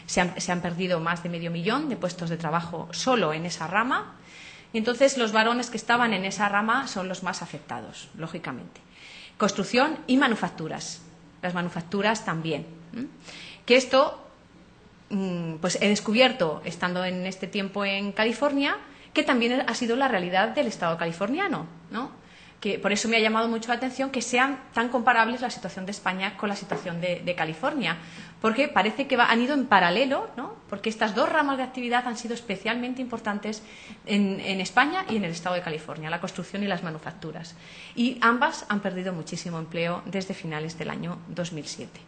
se han perdido más de 500.000 de puestos de trabajo solo en esa rama, y entonces los varones que estaban en esa rama son los más afectados, lógicamente. Construcción y manufacturas, las manufacturas también. Que esto, pues he descubierto, estando en este tiempo en California, que también ha sido la realidad del Estado californiano, ¿no? Que por eso me ha llamado mucho la atención que sean tan comparables la situación de España con la situación de California, porque parece que han ido en paralelo, ¿no? Porque estas dos ramas de actividad han sido especialmente importantes en España y en el Estado de California, la construcción y las manufacturas. Y ambas han perdido muchísimo empleo desde finales del año 2007.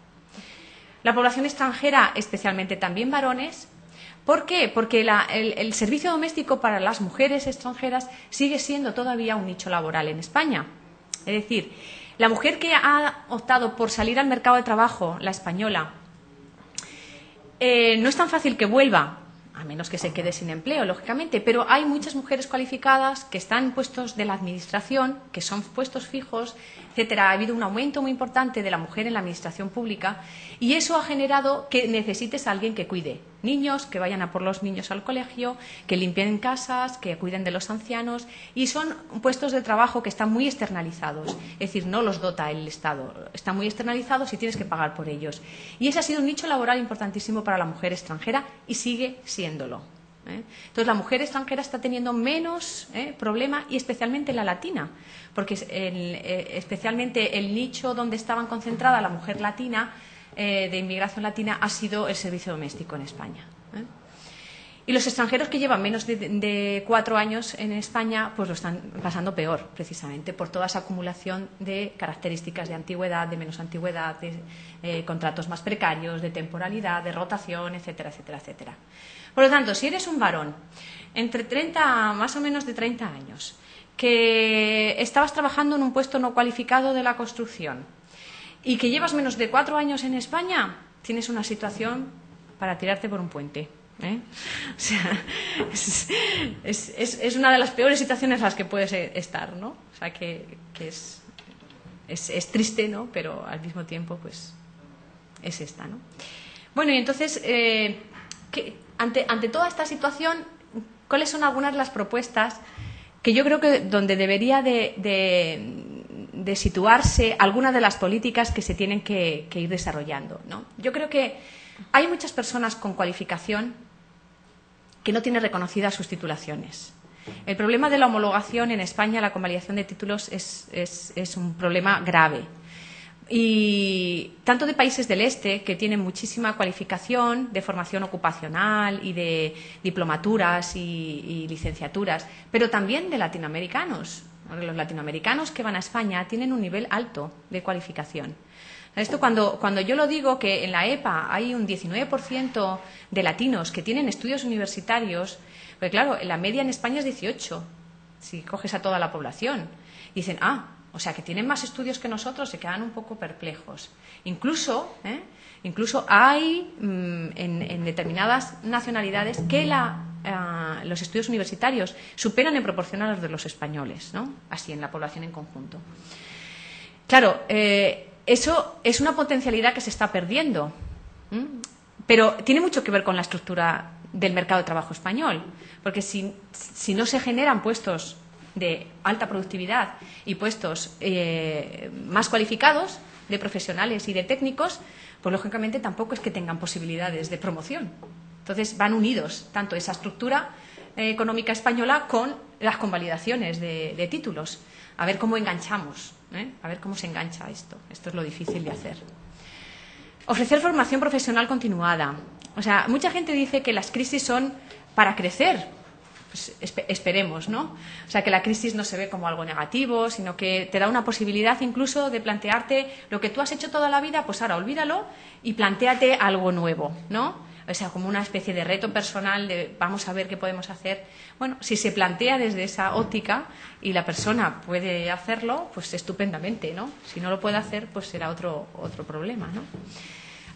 La población extranjera, especialmente también varones. ¿Por qué? Porque el servicio doméstico para las mujeres extranjeras sigue siendo todavía un nicho laboral en España. Es decir, la mujer que ha optado por salir al mercado de trabajo, la española, no es tan fácil que vuelva, a menos que se quede sin empleo, lógicamente, pero hay muchas mujeres cualificadas que están en puestos de la administración, que son puestos fijos, etcétera. Ha habido un aumento muy importante de la mujer en la administración pública y eso ha generado que necesites a alguien que cuide niños, que vayan a por los niños al colegio, que limpien casas, que cuiden de los ancianos, y son puestos de trabajo que están muy externalizados, es decir, no los dota el Estado, están muy externalizados y tienes que pagar por ellos. Y ese ha sido un nicho laboral importantísimo para la mujer extranjera y sigue siéndolo. Entonces la mujer extranjera está teniendo menos problema, y especialmente la latina, porque especialmente el nicho donde estaban concentrada la mujer latina, de inmigración latina, ha sido el servicio doméstico en España. Y los extranjeros que llevan menos de 4 años en España, pues lo están pasando peor, precisamente por toda esa acumulación de características de antigüedad, de menos antigüedad, de contratos más precarios, de temporalidad, de rotación, etcétera, etcétera, etcétera. Por lo tanto, si eres un varón entre 30, más o menos de 30 años, que estabas trabajando en un puesto no cualificado de la construcción y que llevas menos de 4 años en España, tienes una situación para tirarte por un puente. O sea, es una de las peores situaciones en las que puedes estar, ¿no? O sea, que es triste, ¿no? Pero al mismo tiempo, pues, es esta, ¿no? Bueno, y entonces, ante toda esta situación, ¿cuáles son algunas de las propuestas que yo creo que donde debería de situarse algunas de las políticas que se tienen que ir desarrollando, ¿no? Yo creo que hay muchas personas con cualificación que no tienen reconocidas sus titulaciones. El problema de la homologación en España, la convalidación de títulos, es un problema grave. Y tanto de países del este, que tienen muchísima cualificación de formación ocupacional y de diplomaturas y licenciaturas, pero también de latinoamericanos. Los latinoamericanos que van a España tienen un nivel alto de cualificación. Esto cuando yo lo digo, que en la EPA hay un 19% de latinos que tienen estudios universitarios, pues claro, la media en España es 18, si coges a toda la población. Dicen, o sea, que tienen más estudios que nosotros, se quedan un poco perplejos. Incluso hay en determinadas nacionalidades que los estudios universitarios superan en proporción a los de los españoles, ¿no? Así en la población en conjunto. Claro, eso es una potencialidad que se está perdiendo, pero tiene mucho que ver con la estructura del mercado de trabajo español, porque si no se generan puestos de alta productividad y puestos más cualificados de profesionales y de técnicos, pues lógicamente tampoco es que tengan posibilidades de promoción. Entonces van unidos tanto esa estructura económica española con las convalidaciones de títulos. A ver cómo enganchamos, a ver cómo se engancha esto. Esto es lo difícil de hacer. Ofrecer formación profesional continuada. O sea, mucha gente dice que las crisis son para crecer. Pues esperemos, ¿no? O sea, que la crisis no se ve como algo negativo, sino que te da una posibilidad incluso de plantearte lo que tú has hecho toda la vida, pues ahora olvídalo y plantéate algo nuevo, ¿no? O sea, como una especie de reto personal de vamos a ver qué podemos hacer. Bueno, si se plantea desde esa óptica y la persona puede hacerlo, pues estupendamente, ¿no? Si no lo puede hacer, pues será otro problema, ¿no?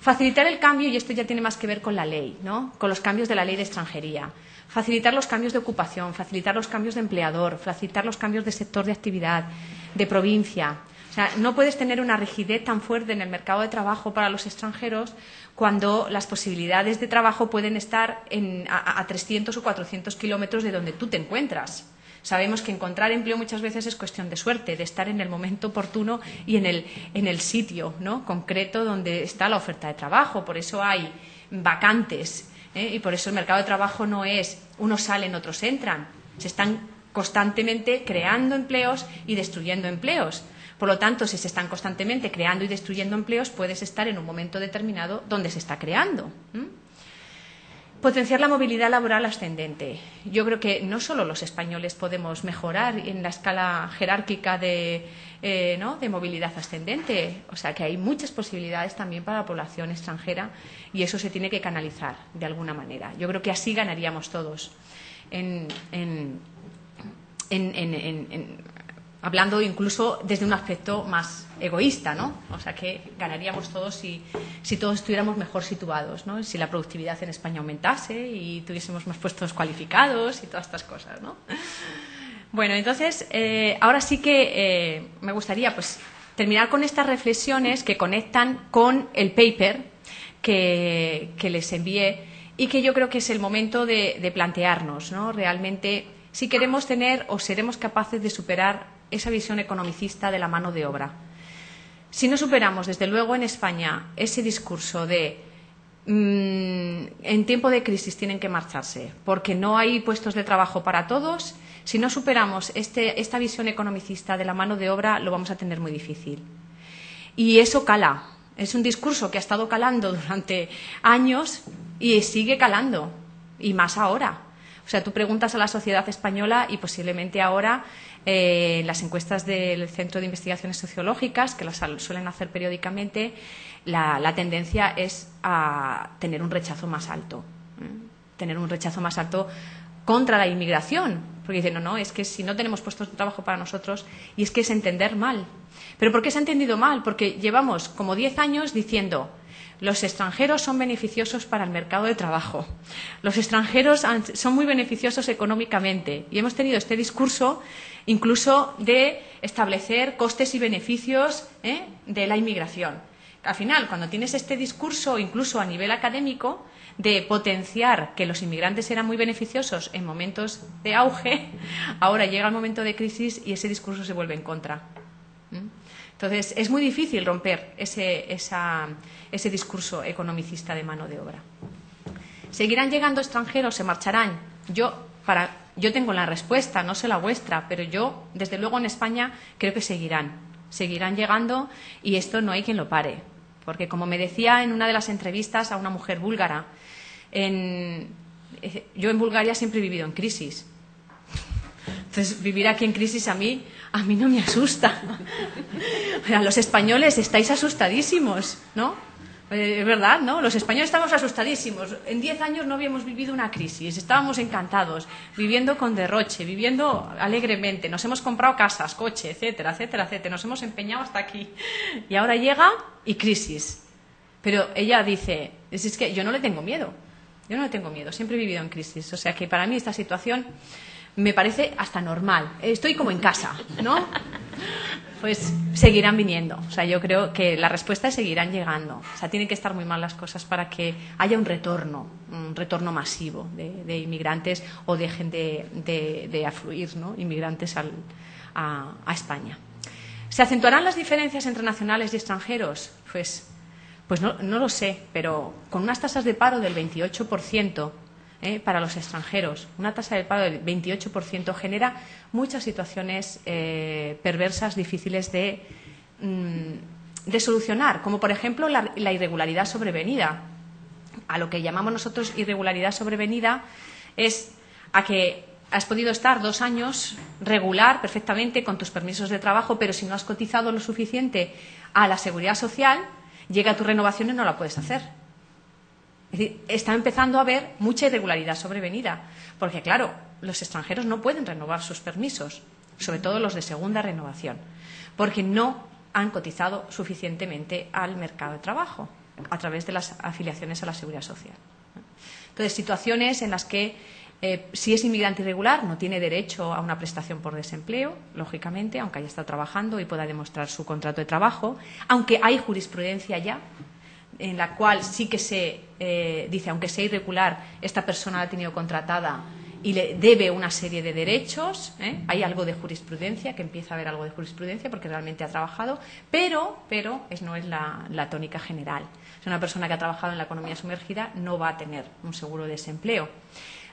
Facilitar el cambio, y esto ya tiene más que ver con la ley, ¿no? Con los cambios de la ley de extranjería. Facilitar los cambios de ocupación, facilitar los cambios de empleador, facilitar los cambios de sector de actividad, de provincia. O sea, no puedes tener una rigidez tan fuerte en el mercado de trabajo para los extranjeros cuando las posibilidades de trabajo pueden estar a 300 o 400 kilómetros de donde tú te encuentras. Sabemos que encontrar empleo muchas veces es cuestión de suerte, de estar en el momento oportuno y en el sitio, ¿no?, concreto donde está la oferta de trabajo. Por eso hay vacantes, y por eso el mercado de trabajo no es unos salen, otros entran. Se están constantemente creando empleos y destruyendo empleos. Por lo tanto, si se están constantemente creando y destruyendo empleos, puedes estar en un momento determinado donde se está creando. Potenciar la movilidad laboral ascendente. Yo creo que no solo los españoles podemos mejorar en la escala jerárquica de movilidad ascendente, o sea que hay muchas posibilidades también para la población extranjera y eso se tiene que canalizar de alguna manera. Yo creo que así ganaríamos todos. Hablando incluso desde un aspecto más egoísta, ¿no? O sea que ganaríamos todos si todos estuviéramos mejor situados, ¿no? Si la productividad en España aumentase y tuviésemos más puestos cualificados y todas estas cosas, ¿no? Bueno, entonces, ahora sí que me gustaría pues terminar con estas reflexiones que conectan con el paper que les envié y que yo creo que es el momento de plantearnos, ¿no? Realmente, si queremos tener o seremos capaces de superar esa visión economicista de la mano de obra. Si no superamos, desde luego, en España ese discurso de en tiempo de crisis tienen que marcharse porque no hay puestos de trabajo para todos, si no superamos esta visión economicista de la mano de obra, lo vamos a tener muy difícil. Y eso cala. Es un discurso que ha estado calando durante años y sigue calando, y más ahora. O sea, tú preguntas a la sociedad española y posiblemente ahora las encuestas del Centro de Investigaciones Sociológicas, que las suelen hacer periódicamente, la tendencia es a tener un rechazo más alto. Tener un rechazo más alto contra la inmigración. Porque dicen, no, es que si no tenemos puestos de trabajo para nosotros, y es que es entender mal. ¿Pero por qué se ha entendido mal? Porque llevamos como 10 años diciendo los extranjeros son beneficiosos para el mercado de trabajo. Los extranjeros son muy beneficiosos económicamente. Y hemos tenido este discurso incluso de establecer costes y beneficios de la inmigración. Al final, cuando tienes este discurso, incluso a nivel académico, de potenciar que los inmigrantes eran muy beneficiosos en momentos de auge, ahora llega el momento de crisis y ese discurso se vuelve en contra. Entonces, es muy difícil romper ese discurso economicista de mano de obra. ¿Seguirán llegando extranjeros? ¿Se marcharán? Yo tengo la respuesta, no sé la vuestra, pero yo, desde luego en España, creo que seguirán llegando y esto no hay quien lo pare. Porque, como me decía en una de las entrevistas a una mujer búlgara, yo en Bulgaria siempre he vivido en crisis. Entonces, vivir aquí en crisis a mí no me asusta. O sea, los españoles estáis asustadísimos, ¿no? Es verdad, ¿no? Los españoles estamos asustadísimos. En 10 años no habíamos vivido una crisis, estábamos encantados, viviendo con derroche, viviendo alegremente. Nos hemos comprado casas, coche, etcétera, etcétera, etcétera. Nos hemos empeñado hasta aquí. Y ahora llega y crisis. Pero ella dice, es que yo no le tengo miedo. Yo no le tengo miedo, siempre he vivido en crisis. O sea que para mí esta situación me parece hasta normal. Estoy como en casa, ¿no? Pues seguirán viniendo. O sea, yo creo que la respuesta es seguirán llegando. O sea, tienen que estar muy mal las cosas para que haya un retorno masivo de inmigrantes o dejen de afluir, ¿no? Inmigrantes a España. ¿Se acentuarán las diferencias entre nacionales y extranjeros? Pues no lo sé, pero con unas tasas de paro del 28%, para los extranjeros, una tasa de paro del 28% genera muchas situaciones perversas, difíciles de solucionar, como por ejemplo la irregularidad sobrevenida. A lo que llamamos nosotros irregularidad sobrevenida es a que has podido estar 2 años regular perfectamente con tus permisos de trabajo, pero si no has cotizado lo suficiente a la seguridad social, llega tu renovación y no la puedes hacer. Es decir, está empezando a haber mucha irregularidad sobrevenida, porque claro, los extranjeros no pueden renovar sus permisos, sobre todo los de segunda renovación, porque no han cotizado suficientemente al mercado de trabajo a través de las afiliaciones a la seguridad social. Entonces, situaciones en las que si es inmigrante irregular no tiene derecho a una prestación por desempleo, lógicamente, aunque haya estado trabajando y pueda demostrar su contrato de trabajo, aunque hay jurisprudencia ya en la cual sí que se dice, aunque sea irregular, esta persona la ha tenido contratada y le debe una serie de derechos, hay algo de jurisprudencia, que empieza a haber algo de jurisprudencia porque realmente ha trabajado, pero no es la tónica general. Si una persona que ha trabajado en la economía sumergida no va a tener un seguro de desempleo.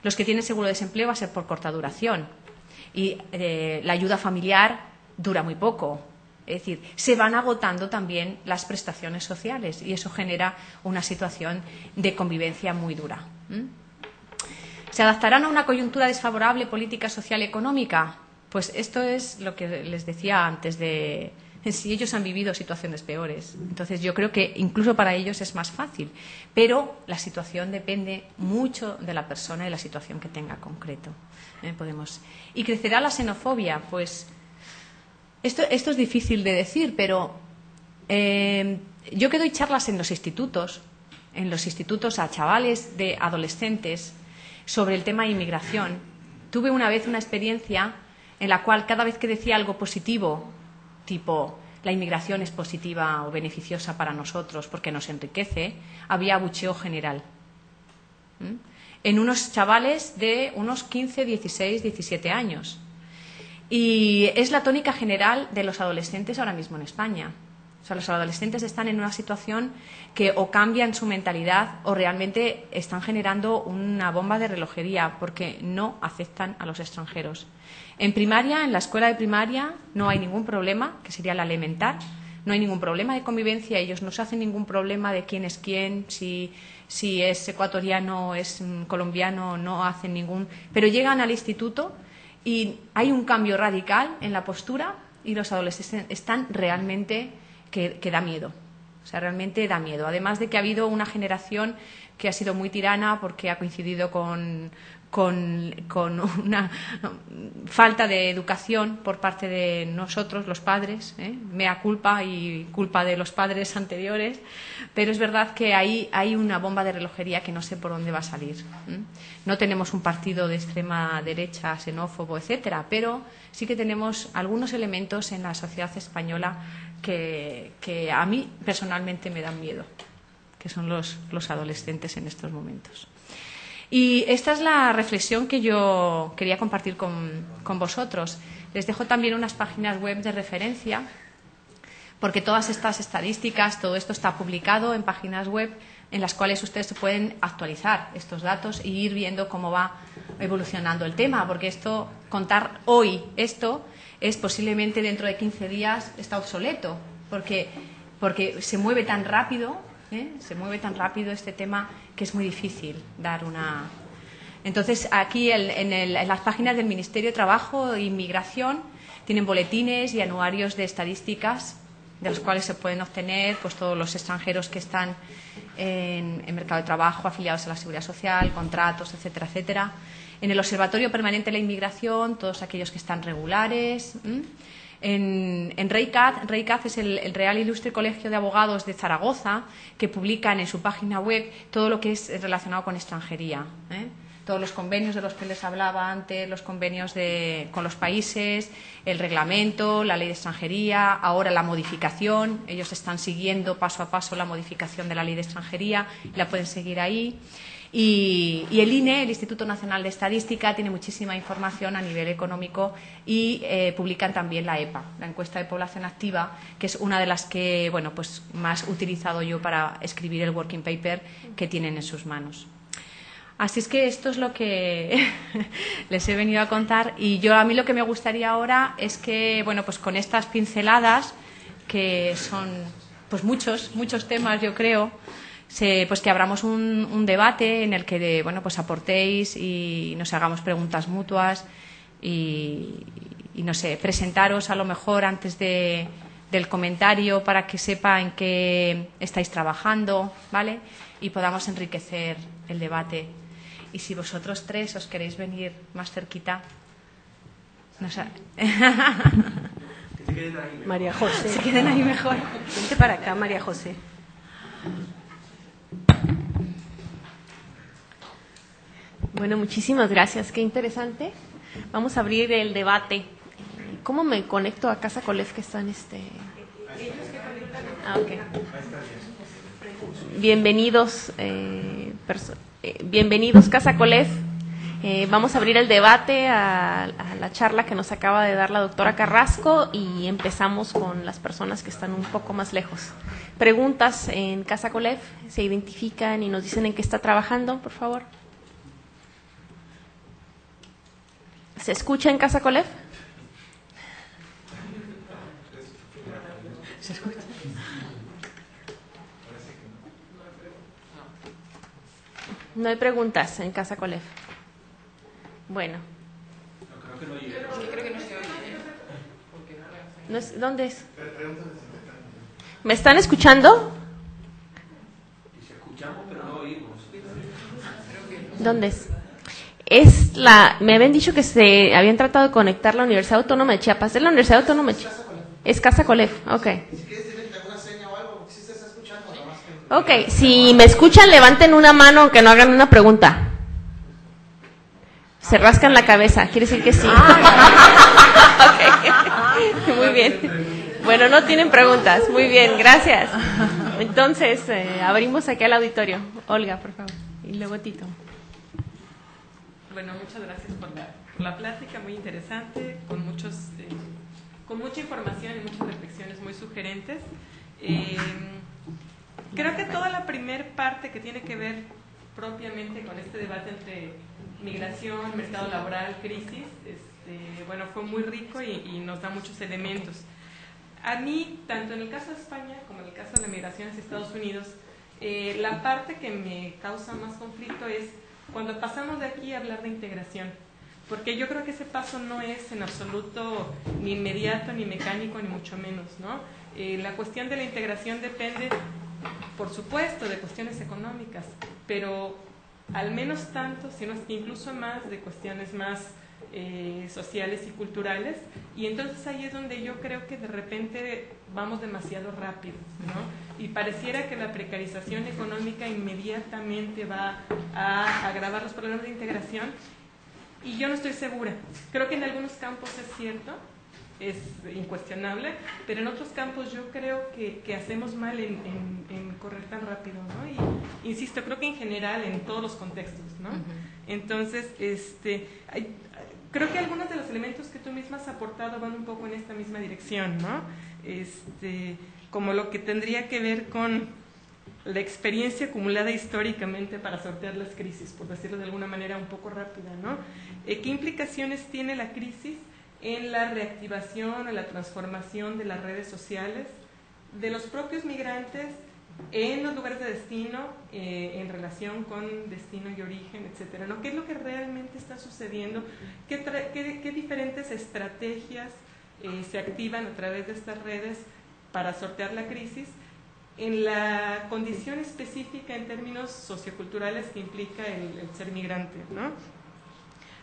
Los que tienen seguro de desempleo va a ser por corta duración y la ayuda familiar dura muy poco. Es decir, se van agotando también las prestaciones sociales y eso genera una situación de convivencia muy dura. ¿Se adaptarán a una coyuntura desfavorable política, social y económica? Pues esto es lo que les decía antes de si ellos han vivido situaciones peores. Entonces yo creo que incluso para ellos es más fácil, pero la situación depende mucho de la persona y la situación que tenga concreto. ¿Y crecerá la xenofobia? Pues esto es difícil de decir, pero yo que doy charlas en los institutos a chavales de adolescentes sobre el tema de inmigración, tuve una vez una experiencia en la cual cada vez que decía algo positivo, tipo la inmigración es positiva o beneficiosa para nosotros porque nos enriquece, había abucheo general. En unos chavales de unos 15, 16, 17 años. Y es la tónica general de los adolescentes ahora mismo en España. O sea, los adolescentes están en una situación que o cambian su mentalidad o realmente están generando una bomba de relojería porque no aceptan a los extranjeros. En primaria, en la escuela de primaria, no hay ningún problema, que sería la elemental. No hay ningún problema de convivencia, ellos no se hacen ningún problema de quién es quién, si es ecuatoriano o es colombiano, no hacen ningún. Pero llegan al instituto y hay un cambio radical en la postura y los adolescentes están realmente que da miedo. O sea, realmente da miedo. Además de que ha habido una generación que ha sido muy tirana porque ha coincidido con una falta de educación por parte de nosotros, los padres, mea culpa y culpa de los padres anteriores, pero es verdad que hay una bomba de relojería que no sé por dónde va a salir. No tenemos un partido de extrema derecha, xenófobo, etcétera, pero sí que tenemos algunos elementos en la sociedad española que a mí personalmente me dan miedo, que son los adolescentes en estos momentos. Y esta es la reflexión que yo quería compartir con vosotros. Les dejo también unas páginas web de referencia, porque todas estas estadísticas, todo esto está publicado en páginas web en las cuales ustedes se pueden actualizar estos datos y ir viendo cómo va evolucionando el tema, porque contar hoy esto es posiblemente dentro de 15 días está obsoleto, porque se mueve tan rápido. Se mueve tan rápido este tema que es muy difícil dar una. Entonces, aquí en las páginas del Ministerio de Trabajo e Inmigración tienen boletines y anuarios de estadísticas de los cuales se pueden obtener pues todos los extranjeros que están en mercado de trabajo, afiliados a la Seguridad Social, contratos, etcétera, etcétera. En el Observatorio Permanente de la Inmigración, todos aquellos que están regulares. En REICAZ es el Real Ilustre Colegio de Abogados de Zaragoza, que publican en su página web todo lo que es relacionado con extranjería. Todos los convenios de los que les hablaba antes, los convenios con los países, el reglamento, la ley de extranjería, ahora la modificación. Ellos están siguiendo paso a paso la modificación de la ley de extranjería, la pueden seguir ahí. Y el INE, el Instituto Nacional de Estadística, tiene muchísima información a nivel económico y publican también la EPA, la encuesta de población activa, que es una de las que pues más he utilizado yo para escribir el working paper que tienen en sus manos. Así es que esto es lo que les he venido a contar y a mí lo que me gustaría ahora es que, pues con estas pinceladas, que son pues muchos temas, yo creo, pues que abramos un debate en el que pues aportéis y nos hagamos preguntas mutuas y no sé, presentaros a lo mejor antes del comentario para que sepa en qué estáis trabajando, ¿vale? Y podamos enriquecer el debate. Y si vosotros tres os queréis venir más cerquita, no sé. María José. Se queden ahí mejor. Vente para acá, María José. Bueno, muchísimas gracias. Qué interesante. Vamos a abrir el debate. ¿Cómo me conecto a Casa Colef que están okay. Bienvenidos, bienvenidos Casa Colef. Vamos a abrir el debate a la charla que nos acaba de dar la doctora Carrasco y empezamos con las personas que están un poco más lejos. Preguntas en Casa Colef, se identifican y nos dicen en qué está trabajando, por favor. ¿Se escucha en Casa Colef? ¿Se escucha? No hay preguntas en Casa Colef. Bueno. Creo que no llega. Creo que no se oye. No es, ¿dónde es? ¿Me están escuchando? Dice, escuchamos, pero no oímos. ¿Dónde es? Me habían dicho que se habían tratado de conectar la Universidad Autónoma de Chiapas. ¿Es la Universidad Autónoma de Chiapas? Es Casa Colef, ok. Si quieres decirle alguna seña o algo, porque si se está escuchando, nada más que... Ok, si me escuchan, levanten una mano aunque no hagan una pregunta. Se rascan la cabeza, quiere decir que sí. Ok, muy bien. Bueno, no tienen preguntas. Muy bien, gracias. Entonces, abrimos aquí al auditorio. Olga, por favor. Y luego Tito. Bueno, muchas gracias por la plática, muy interesante, con mucha información y muchas reflexiones muy sugerentes. Creo que toda la primer parte que tiene que ver propiamente con este debate entre migración, mercado laboral, crisis, bueno, fue muy rico y nos da muchos elementos. A mí, tanto en el caso de España como en el caso de la migración hacia Estados Unidos, la parte que me causa más conflicto es cuando pasamos de aquí a hablar de integración, porque yo creo que ese paso no es en absoluto ni inmediato, ni mecánico, ni mucho menos, ¿no? La cuestión de la integración depende, por supuesto, de cuestiones económicas, pero al menos tanto, si no es que incluso más, de cuestiones más sociales y culturales, y entonces ahí es donde yo creo que de repente vamos demasiado rápido, ¿no? Y pareciera que la precarización económica inmediatamente va a agravar los problemas de integración, y yo no estoy segura. Creo que en algunos campos es cierto, es incuestionable, pero en otros campos yo creo que hacemos mal en correr tan rápido, ¿no? Y insisto, creo que en general, en todos los contextos, ¿no? Entonces, creo que algunos de los elementos que tú misma has aportado van un poco en esta misma dirección, ¿no? Como lo que tendría que ver con la experiencia acumulada históricamente para sortear las crisis, por decirlo de alguna manera un poco rápida, ¿no? ¿Qué implicaciones tiene la crisis en la reactivación o la transformación de las redes sociales, de los propios migrantes en los lugares de destino, en relación con destino y origen, etcétera, ¿no? ¿Qué es lo que realmente está sucediendo? ¿Qué diferentes estrategias se activan a través de estas redes para sortear la crisis en la condición específica en términos socioculturales que implica el ser migrante, ¿no?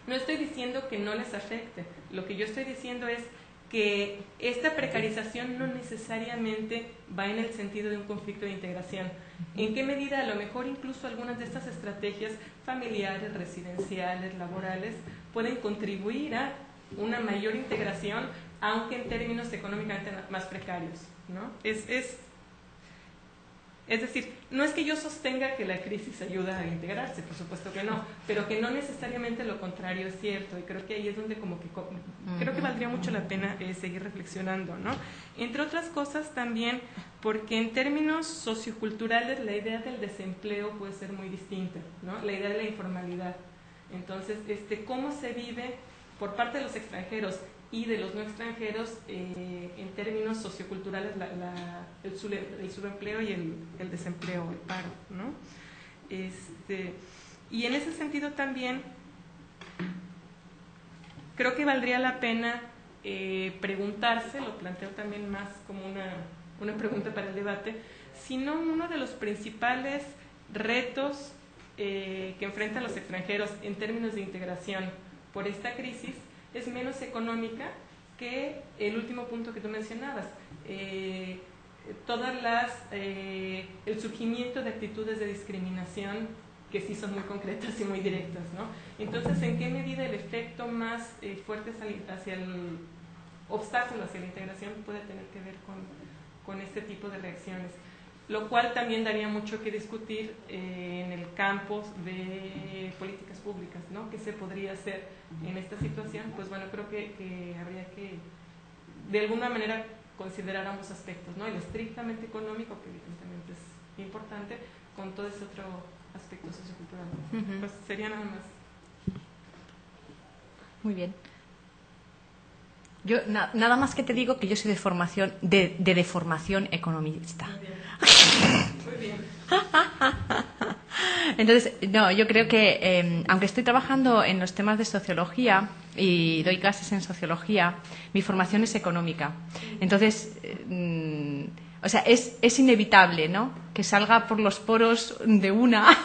No estoy diciendo que no les afecte, lo que yo estoy diciendo es que esta precarización no necesariamente va en el sentido de un conflicto de integración. ¿En qué medida a lo mejor incluso algunas de estas estrategias familiares, residenciales, laborales, pueden contribuir a una mayor integración, aunque en términos económicamente más precarios, ¿no? Es decir, no es que yo sostenga que la crisis ayuda a integrarse, por supuesto que no, pero que no necesariamente lo contrario es cierto, y creo que ahí es donde creo que valdría mucho la pena seguir reflexionando, ¿no? Entre otras cosas también, porque en términos socioculturales la idea del desempleo puede ser muy distinta, ¿no? La idea de la informalidad. Entonces, cómo se vive por parte de los extranjeros y de los no extranjeros en términos socioculturales el subempleo y el desempleo, el paro, ¿no? Y en ese sentido también creo que valdría la pena preguntarse, lo planteo también más como una pregunta para el debate, si no uno de los principales retos que enfrentan los extranjeros en términos de integración por esta crisis es menos económica que el último punto que tú mencionabas, el surgimiento de actitudes de discriminación que sí son muy concretas y muy directas, ¿no? Entonces, ¿en qué medida el efecto más fuerte hacia el obstáculo hacia la integración puede tener que ver con este tipo de reacciones? Lo cual también daría mucho que discutir en el campo de políticas públicas, ¿no? ¿Qué se podría hacer en esta situación? Pues bueno, creo que habría que, de alguna manera, considerar ambos aspectos, ¿no? El estrictamente económico, que evidentemente es importante, con todo ese otro aspecto sociocultural. Pues sería nada más. Muy bien. Yo nada más que te digo que yo soy de formación de formación economista. Muy bien. Entonces, no, yo creo que, aunque estoy trabajando en los temas de sociología y doy clases en sociología, mi formación es económica. Entonces, o sea, es inevitable, ¿no?, que salga por los poros de una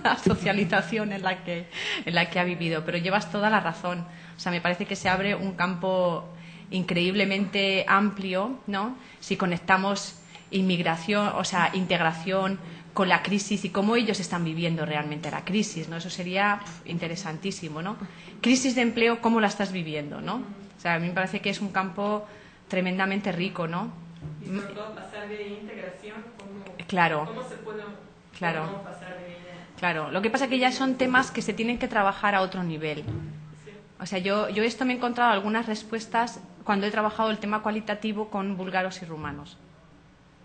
la socialización en la que ha vivido. Pero llevas toda la razón. O sea, me parece que se abre un campo increíblemente amplio, ¿no?, si conectamos inmigración, o sea, integración con la crisis y cómo ellos están viviendo realmente la crisis, ¿no? Eso sería interesantísimo, ¿no? Crisis de empleo, ¿cómo la estás viviendo, no? O sea, a mí me parece que es un campo tremendamente rico, ¿no? Y sobre todo pasar de integración, Claro. ¿cómo se puede Claro. cómo pasar de ella? Claro, lo que pasa es que ya son temas que se tienen que trabajar a otro nivel. O sea, yo esto me he encontrado algunas respuestas cuando he trabajado el tema cualitativo con búlgaros y rumanos.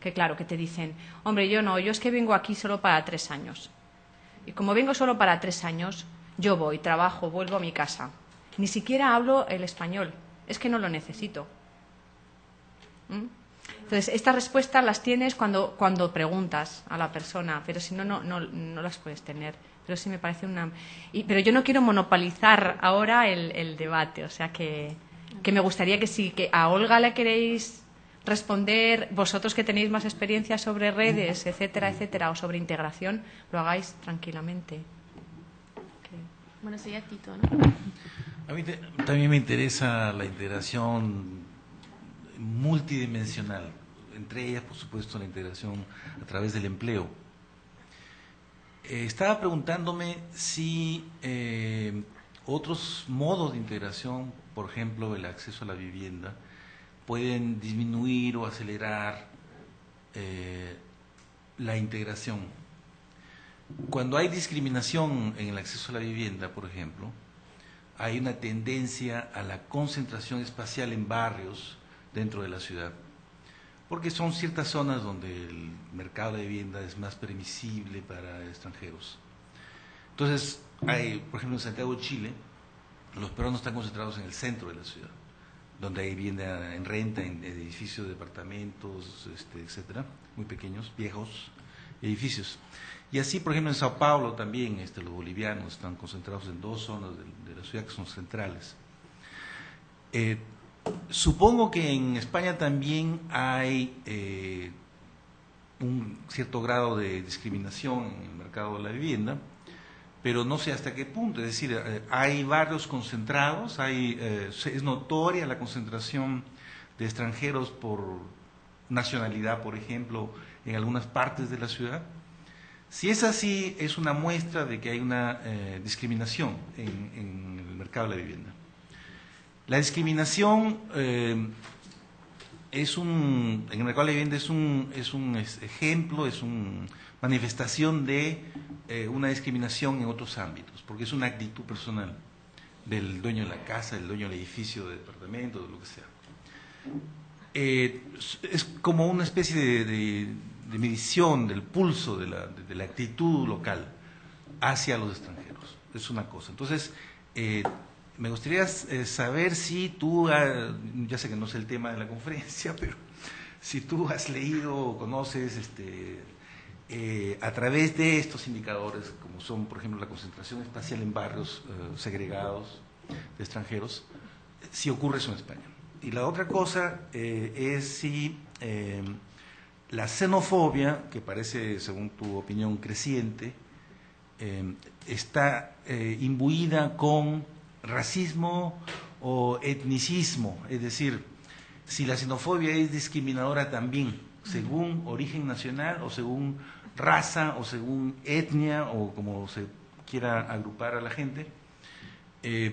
Que claro, que te dicen, hombre, yo es que vengo aquí solo para 3 años. Y como vengo solo para 3 años, yo voy, trabajo, vuelvo a mi casa. Ni siquiera hablo el español, es que no lo necesito. Entonces, estas respuestas las tienes cuando preguntas a la persona, pero si no las puedes tener. Pero sí me parece pero yo no quiero monopolizar ahora el debate, o sea que me gustaría que a Olga le queréis responder, vosotros que tenéis más experiencia sobre redes, etcétera, etcétera, o sobre integración, lo hagáis tranquilamente. Bueno, sería Tito, ¿no? A mí también me interesa la integración multidimensional, entre ellas, por supuesto, la integración a través del empleo. Estaba preguntándome si otros modos de integración, por ejemplo, el acceso a la vivienda, pueden disminuir o acelerar la integración. Cuando hay discriminación en el acceso a la vivienda, por ejemplo, hay una tendencia a la concentración espacial en barrios dentro de la ciudad, porque son ciertas zonas donde el mercado de vivienda es más permisible para extranjeros. Entonces, hay, por ejemplo, en Santiago de Chile, los peruanos están concentrados en el centro de la ciudad, donde hay vivienda en renta, en edificios de departamentos, etcétera, muy pequeños, viejos edificios. Y así, por ejemplo, en Sao Paulo también los bolivianos están concentrados en 2 zonas de la ciudad que son centrales. Supongo que en España también hay un cierto grado de discriminación en el mercado de la vivienda, pero no sé hasta qué punto. Es decir, hay barrios concentrados, es notoria la concentración de extranjeros por nacionalidad, por ejemplo, en algunas partes de la ciudad. Si es así, es una muestra de que hay una discriminación en el mercado de la vivienda. La discriminación en el mercado de la vivienda es un ejemplo, es una manifestación de una discriminación en otros ámbitos, porque es una actitud personal del dueño de la casa, del dueño del edificio, del departamento, de lo que sea. Es como una especie de medición del pulso de la actitud local hacia los extranjeros. Es una cosa. Entonces, me gustaría saber si tú, ya sé que no es el tema de la conferencia, pero si tú has leído o conoces a través de estos indicadores, como son, por ejemplo, la concentración espacial en barrios segregados de extranjeros, si ocurre eso en España. Y la otra cosa es si la xenofobia, que parece, según tu opinión, creciente, está imbuida con racismo o etnicismo, es decir, si la xenofobia es discriminadora también, según origen nacional o según raza o según etnia o como se quiera agrupar a la gente,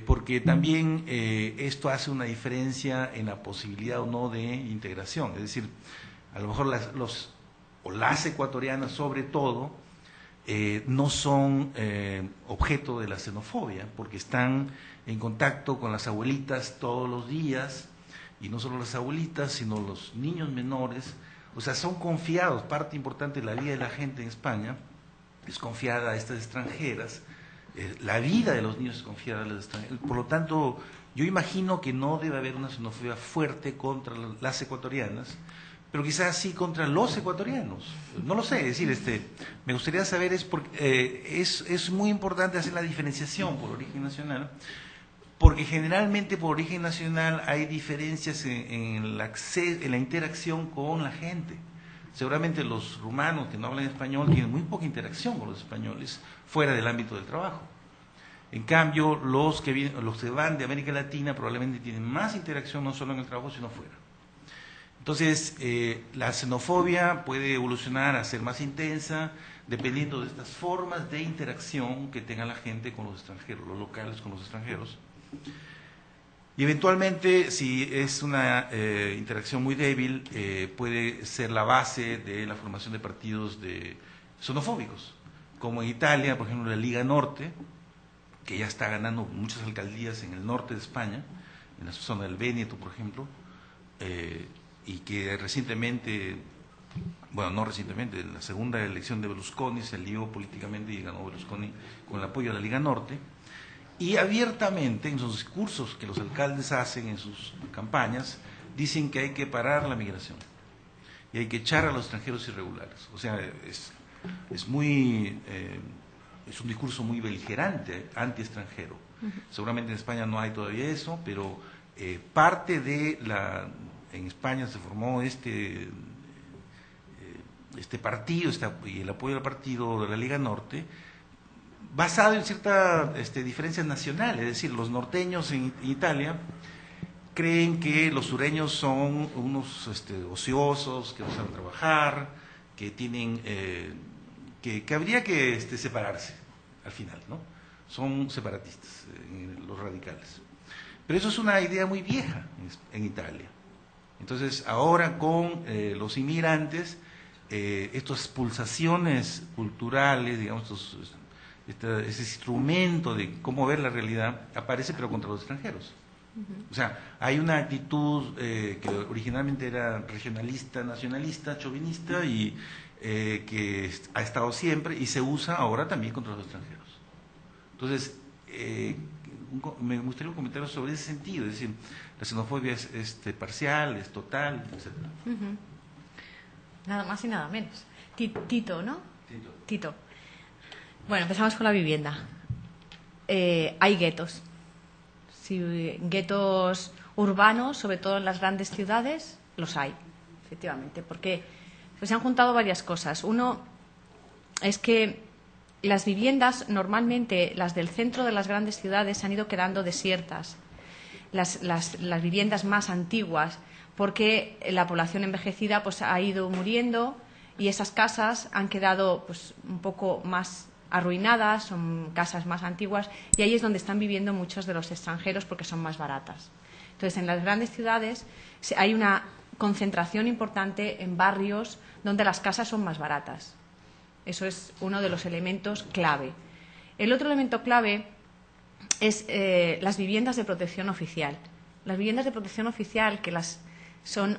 porque también esto hace una diferencia en la posibilidad o no de integración. Es decir, a lo mejor las ecuatorianas sobre todo no son objeto de la xenofobia, porque están en contacto con las abuelitas todos los días, y no solo las abuelitas, sino los niños menores. O sea, son confiados, parte importante de la vida de la gente en España es confiada a estas extranjeras, la vida de los niños es confiada a las extranjeras. Por lo tanto, yo imagino que no debe haber una xenofobia fuerte contra las ecuatorianas, pero quizás sí contra los ecuatorianos. No lo sé, es decir, me gustaría saber, es muy importante hacer la diferenciación por origen nacional, porque generalmente por origen nacional hay diferencias en la interacción con la gente. Seguramente los rumanos que no hablan español tienen muy poca interacción con los españoles fuera del ámbito del trabajo. En cambio, los que van de América Latina probablemente tienen más interacción no solo en el trabajo, sino fuera. Entonces, la xenofobia puede evolucionar a ser más intensa dependiendo de estas formas de interacción que tenga la gente con los extranjeros, los locales con los extranjeros. Y eventualmente, si es una interacción muy débil, puede ser la base de la formación de partidos xenofóbicos, como en Italia, por ejemplo, la Liga Norte, que ya está ganando muchas alcaldías en el norte de España, en la zona del Véneto, por ejemplo, y que recientemente, bueno, no recientemente, en la segunda elección de Berlusconi se alió políticamente y ganó Berlusconi con el apoyo de la Liga Norte, y abiertamente en sus discursos que los alcaldes hacen en sus campañas, dicen que hay que parar la migración y hay que echar a los extranjeros irregulares. O sea, es un discurso muy beligerante, anti-extranjero. Seguramente en España no hay todavía eso, pero parte de en España se formó este partido y el apoyo al partido de la Liga Norte, basado en cierta diferencias nacionales. Es decir, los norteños en Italia creen que los sureños son unos ociosos, que no saben trabajar, que tienen que habría que separarse al final, ¿no? Son separatistas, los radicales. Pero eso es una idea muy vieja en Italia. Entonces, ahora con los inmigrantes, estas pulsaciones culturales, digamos, ese instrumento de cómo ver la realidad aparece, pero contra los extranjeros. O sea, hay una actitud que originalmente era regionalista, nacionalista, chauvinista y que ha estado siempre y se usa ahora también contra los extranjeros. Entonces, me gustaría un comentario sobre ese sentido, es decir, la xenofobia es parcial, es total, etc. Nada más y nada menos. Tito, ¿no? Tito. Bueno, empezamos con la vivienda. Hay guetos. Sí, guetos urbanos, sobre todo en las grandes ciudades, los hay, efectivamente, porque se han juntado varias cosas. Uno es que las viviendas, normalmente las del centro de las grandes ciudades, se han ido quedando desiertas, las viviendas más antiguas, porque la población envejecida pues ha ido muriendo y esas casas han quedado pues un poco más arruinadas, son casas más antiguas y ahí es donde están viviendo muchos de los extranjeros porque son más baratas. Entonces, en las grandes ciudades hay una concentración importante en barrios donde las casas son más baratas. Eso es uno de los elementos clave. El otro elemento clave es las viviendas de protección oficial. Las viviendas de protección oficial,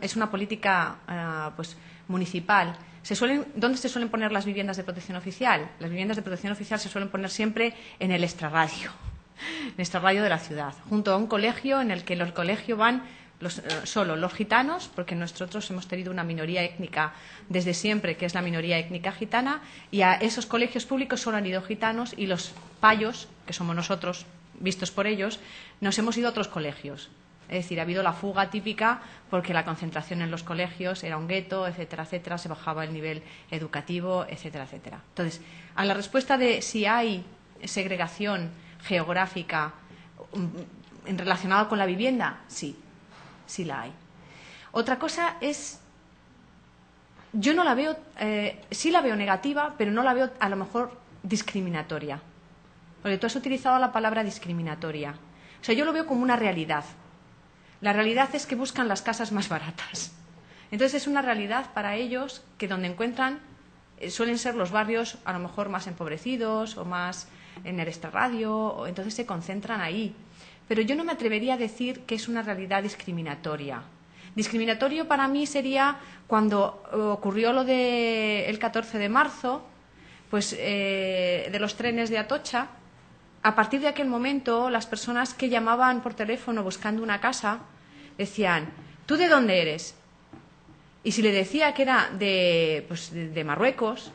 es una política pues, municipal. ¿Dónde se suelen poner las viviendas de protección oficial? Las viviendas de protección oficial se suelen poner siempre en el extrarradio, de la ciudad, junto a un colegio en el que en el colegio van solo los gitanos, porque nosotros hemos tenido una minoría étnica desde siempre, que es la minoría étnica gitana, y a esos colegios públicos solo han ido gitanos y los payos, que somos nosotros, vistos por ellos, nos hemos ido a otros colegios. Es decir, ha habido la fuga típica porque la concentración en los colegios era un gueto, etcétera, etcétera, se bajaba el nivel educativo, etcétera, etcétera. Entonces, a la respuesta de si hay segregación geográfica relacionada con la vivienda, sí la hay. Otra cosa es, yo no la veo, sí la veo negativa, pero no la veo a lo mejor discriminatoria. Porque tú has utilizado la palabra discriminatoria. O sea, yo lo veo como una realidad. La realidad es que buscan las casas más baratas. Entonces es una realidad para ellos que donde encuentran suelen ser los barrios a lo mejor más empobrecidos o más en el extrarradio, entonces se concentran ahí. Pero yo no me atrevería a decir que es una realidad discriminatoria. Discriminatorio para mí sería cuando ocurrió lo del 14 de marzo, pues de los trenes de Atocha. A partir de aquel momento, las personas que llamaban por teléfono buscando una casa decían, ¿tú de dónde eres? Y si le decía que era de Marruecos,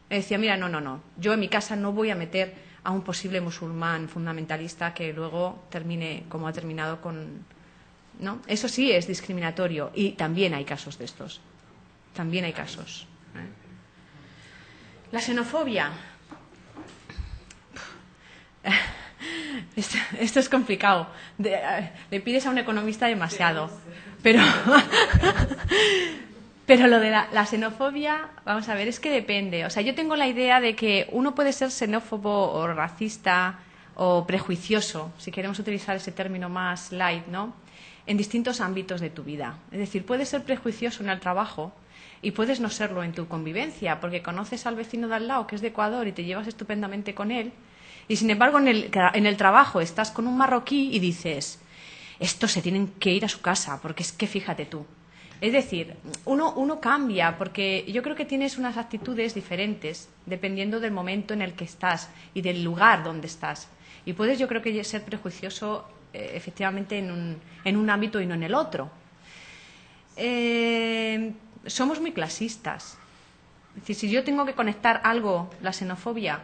le decía, mira, no, yo en mi casa no voy a meter a un posible musulmán fundamentalista que luego termine como ha terminado con... ¿no? Eso sí es discriminatorio y también hay casos de estos. También hay casos. La xenofobia. Esto es complicado. Le pides a un economista demasiado. Pero lo de la xenofobia, vamos a ver, es que depende. O sea, yo tengo la idea de que uno puede ser xenófobo o racista o prejuicioso, si queremos utilizar ese término más light, ¿no?, en distintos ámbitos de tu vida. Es decir, puedes ser prejuicioso en el trabajo y puedes no serlo en tu convivencia, porque conoces al vecino de al lado que es de Ecuador y te llevas estupendamente con él, y sin embargo en el trabajo estás con un marroquí y dices, estos se tienen que ir a su casa, porque es que fíjate tú. Es decir, uno cambia, porque yo creo que tienes unas actitudes diferentes dependiendo del momento en el que estás y del lugar donde estás. Y puedes, yo creo que ser prejuicioso efectivamente en un ámbito y no en el otro. Somos muy clasistas. Es decir, si yo tengo que conectar algo, la xenofobia,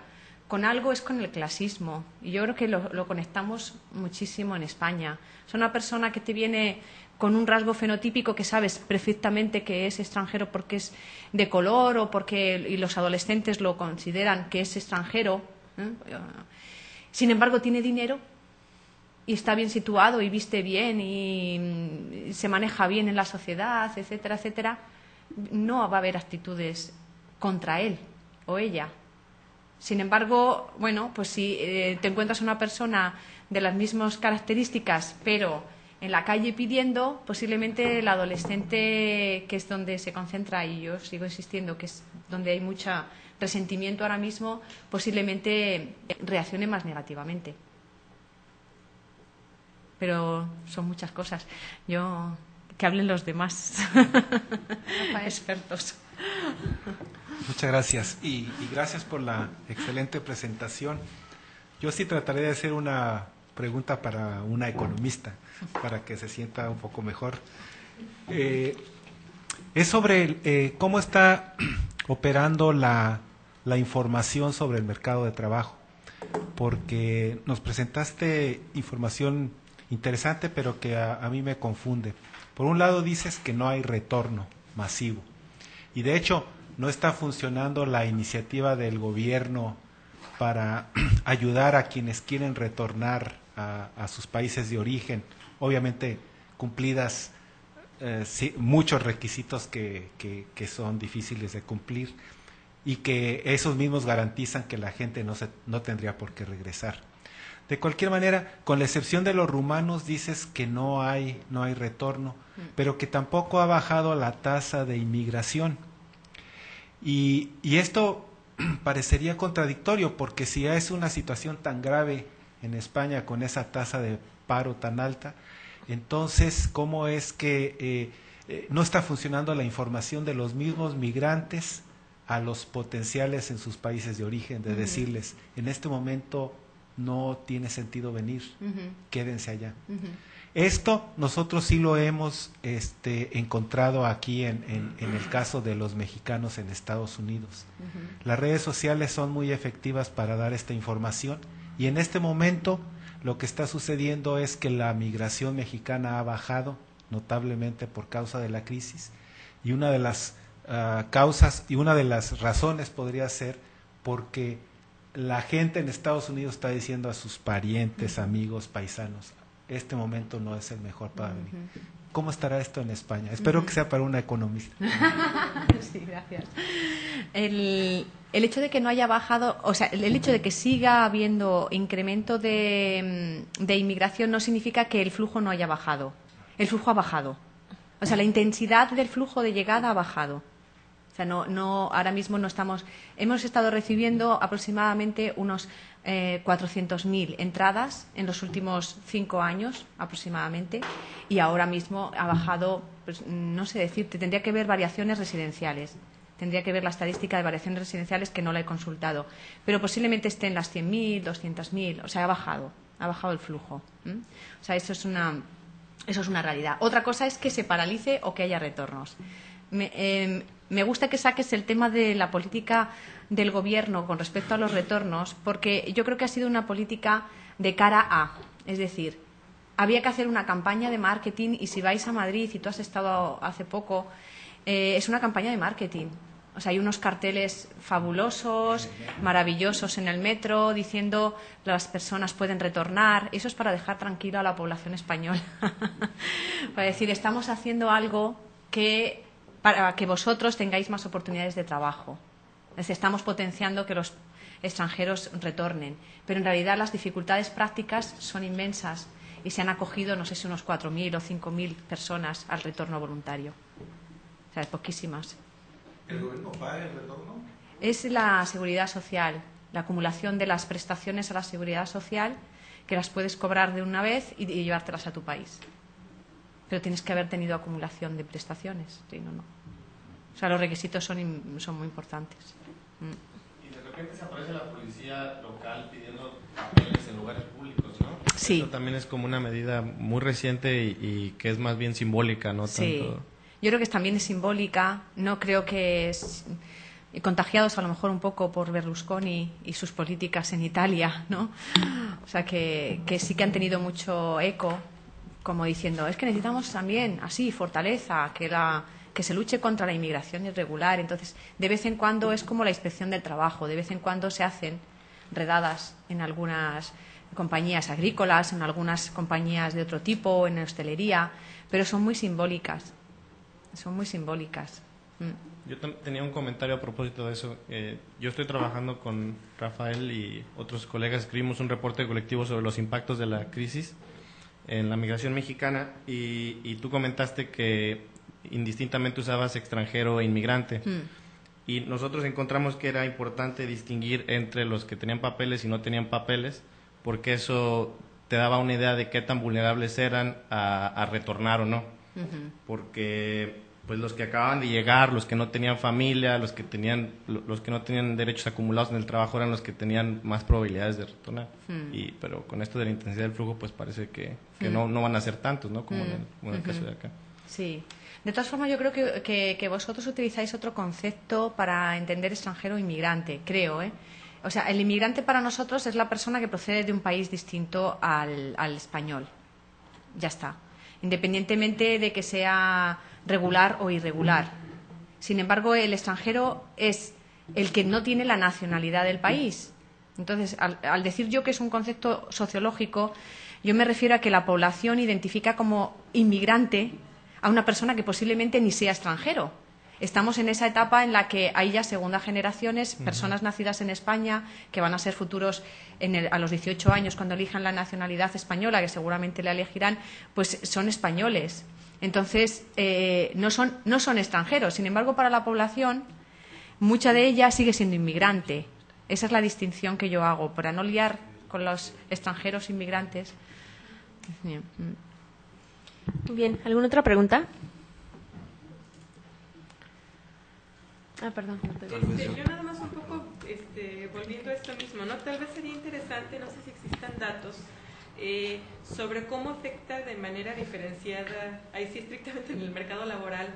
con algo, es con el clasismo. Y yo creo que lo conectamos muchísimo en España. O sea, una persona que te viene con un rasgo fenotípico que sabes perfectamente que es extranjero porque es de color o porque y los adolescentes lo consideran que es extranjero, ¿eh? Sin embargo tiene dinero y está bien situado y viste bien y se maneja bien en la sociedad, etcétera, etcétera, no va a haber actitudes contra él o ella. Sin embargo, bueno, pues si te encuentras una persona de las mismas características, pero en la calle pidiendo, posiblemente el adolescente, que es donde se concentra, y yo sigo insistiendo que es donde hay mucho resentimiento ahora mismo, posiblemente reaccione más negativamente. Pero son muchas cosas. Que hablen los demás expertos. Muchas gracias y gracias por la excelente presentación. Yo sí trataré de hacer una pregunta para una economista, para que se sienta un poco mejor. Es sobre cómo está operando la información sobre el mercado de trabajo, porque nos presentaste información interesante, pero que a mí me confunde. Por un lado dices que no hay retorno masivo, y de hecho no está funcionando la iniciativa del gobierno para ayudar a quienes quieren retornar a sus países de origen, obviamente cumplidas muchos requisitos que son difíciles de cumplir y que esos mismos garantizan que la gente no tendría por qué regresar. De cualquier manera, con la excepción de los rumanos, dices que no hay retorno, pero que tampoco ha bajado la tasa de inmigración. Y esto parecería contradictorio, porque si es una situación tan grave en España con esa tasa de paro tan alta, entonces, ¿cómo es que no está funcionando la información de los mismos migrantes a los potenciales en sus países de origen, de decirles, en este momento no tiene sentido venir, quédense allá? Esto nosotros sí lo hemos encontrado aquí en el caso de los mexicanos en Estados Unidos. Las redes sociales son muy efectivas para dar esta información, y en este momento lo que está sucediendo es que la migración mexicana ha bajado notablemente por causa de la crisis, y una de las causas y una de las razones podría ser porque la gente en Estados Unidos está diciendo a sus parientes, amigos, paisanos, este momento no es el mejor para venir. ¿Cómo estará esto en España? Espero que sea para una economista. Sí, gracias. El hecho de que no haya bajado, o sea, el hecho de que siga habiendo incremento de inmigración no significa que el flujo no haya bajado. El flujo ha bajado. O sea, la intensidad del flujo de llegada ha bajado. O sea, ahora mismo no hemos estado recibiendo aproximadamente unos 400.000 entradas en los últimos 5 años aproximadamente, y ahora mismo ha bajado, pues, no sé decirte, tendría que ver variaciones residenciales, tendría que ver la estadística de variaciones residenciales, que no la he consultado, pero posiblemente esté en las 100.000, 200.000, o sea, ha bajado el flujo. O sea, eso es una realidad. Otra cosa es que se paralice o que haya retornos. Me gusta que saques el tema de la política del Gobierno con respecto a los retornos, porque yo creo que ha sido una política de cara a. Es decir, había que hacer una campaña de marketing y si vais a Madrid, y tú has estado hace poco, es una campaña de marketing. O sea, hay unos carteles fabulosos, maravillosos en el metro, diciendo las personas pueden retornar. Eso es para dejar tranquila a la población española. Para decir, estamos haciendo algo para que vosotros tengáis más oportunidades de trabajo. Es decir, estamos potenciando que los extranjeros retornen. Pero en realidad las dificultades prácticas son inmensas y se han acogido, no sé si unos 4.000 o 5.000 personas al retorno voluntario. O sea, poquísimas. ¿El gobierno paga el retorno? Es la seguridad social, la acumulación de las prestaciones a la seguridad social, que las puedes cobrar de una vez y llevártelas a tu país. Pero tienes que haber tenido acumulación de prestaciones. Sí, no. O sea, los requisitos son muy importantes. Y de repente se aparece la policía local pidiendo papeles en lugares públicos, ¿no? Sí. Eso también es como una medida muy reciente y que es más bien simbólica, ¿no? Sí. Tanto... Yo creo que también es simbólica. No creo que contagiados a lo mejor un poco por Berlusconi y sus políticas en Italia, ¿no? O sea, que sí que han tenido mucho eco, como diciendo, es que necesitamos también, así, fortaleza, que se luche contra la inmigración irregular. Entonces, de vez en cuando es como la inspección del trabajo, de vez en cuando se hacen redadas en algunas compañías agrícolas, en algunas compañías de otro tipo, en hostelería, pero son muy simbólicas. Son muy simbólicas. Yo tenía un comentario a propósito de eso. Yo estoy trabajando con Rafael y otros colegas, escribimos un reporte colectivo sobre los impactos de la crisis en la migración mexicana y tú comentaste que indistintamente usabas extranjero e inmigrante. Y nosotros encontramos que era importante distinguir entre los que tenían papeles y no tenían papeles, porque eso te daba una idea de qué tan vulnerables eran a retornar o no. Porque pues los que acababan de llegar, los que no tenían familia, los que no tenían derechos acumulados en el trabajo eran los que tenían más probabilidades de retornar. Pero con esto de la intensidad del flujo, pues parece que no van a ser tantos, ¿no? Como en el caso de acá. Sí. De todas formas, yo creo que vosotros utilizáis otro concepto para entender extranjero o inmigrante, creo, ¿eh? O sea, el inmigrante para nosotros es la persona que procede de un país distinto al español. Ya está. Independientemente de que sea regular o irregular. Sin embargo, el extranjero es el que no tiene la nacionalidad del país. Entonces, al decir yo que es un concepto sociológico, yo me refiero a que la población identifica como inmigrante a una persona que posiblemente ni sea extranjero. Estamos en esa etapa en la que hay ya segundas generaciones, personas nacidas en España, que van a ser futuros a los 18 años cuando elijan la nacionalidad española, que seguramente la elegirán, pues son españoles. Entonces, no son extranjeros. Sin embargo, para la población, mucha de ella sigue siendo inmigrante. Esa es la distinción que yo hago, para no liar con los extranjeros inmigrantes. Muy bien. ¿Alguna otra pregunta? Perdón. Yo nada más un poco volviendo a esto mismo, ¿no? Tal vez sería interesante, no sé si existan datos sobre cómo afecta de manera diferenciada, ahí sí estrictamente en el mercado laboral,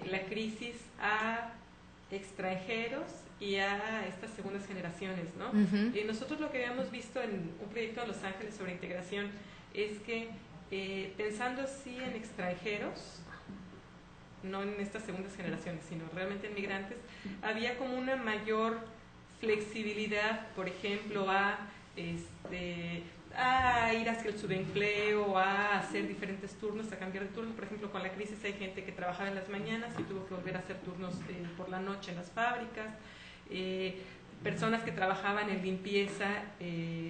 la crisis a extranjeros y a estas segundas generaciones, ¿no? Nosotros lo que habíamos visto en un proyecto en Los Ángeles sobre integración es que pensando sí en extranjeros, no en estas segundas generaciones, sino realmente en migrantes, había como una mayor flexibilidad, por ejemplo, a ir hacia el subempleo, a hacer diferentes turnos, a cambiar de turnos. Por ejemplo, con la crisis hay gente que trabajaba en las mañanas y tuvo que volver a hacer turnos por la noche en las fábricas. Personas que trabajaban en limpieza,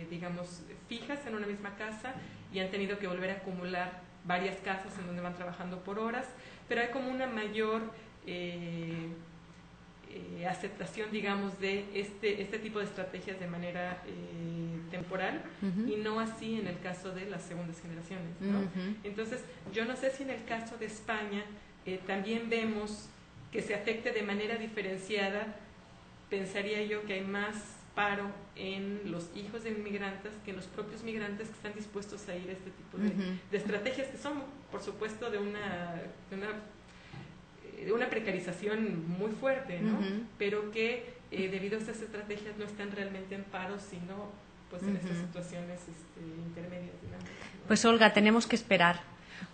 digamos, fijas en una misma casa y han tenido que volver a acumular varias casas en donde van trabajando por horas, pero hay como una mayor aceptación, digamos, de este tipo de estrategias de manera temporal y no así en el caso de las segundas generaciones, ¿no? Entonces, yo no sé si en el caso de España también vemos que se afecte de manera diferenciada. Pensaría yo que hay más paro en los hijos de inmigrantes que en los propios migrantes que están dispuestos a ir a este tipo de estrategias que son, por supuesto, de una una precarización muy fuerte, ¿no? Pero que debido a estas estrategias no están realmente en paro, sino pues en estas situaciones intermedias, digamos, ¿no? Pues Olga, tenemos que esperar,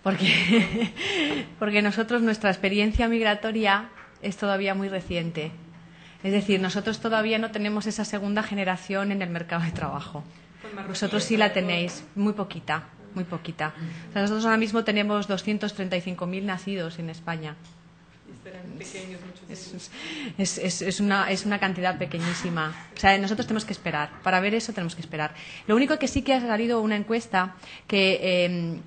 porque nosotros, nuestra experiencia migratoria es todavía muy reciente. Es decir, nosotros todavía no tenemos esa segunda generación en el mercado de trabajo. Vosotros sí la tenéis, muy poquita, muy poquita. O sea, nosotros ahora mismo tenemos 235.000 nacidos en España. Pequeños, muchos de es una cantidad pequeñísima. O sea, nosotros tenemos que esperar. Para ver eso tenemos que esperar. Lo único que sí que ha salido una encuesta que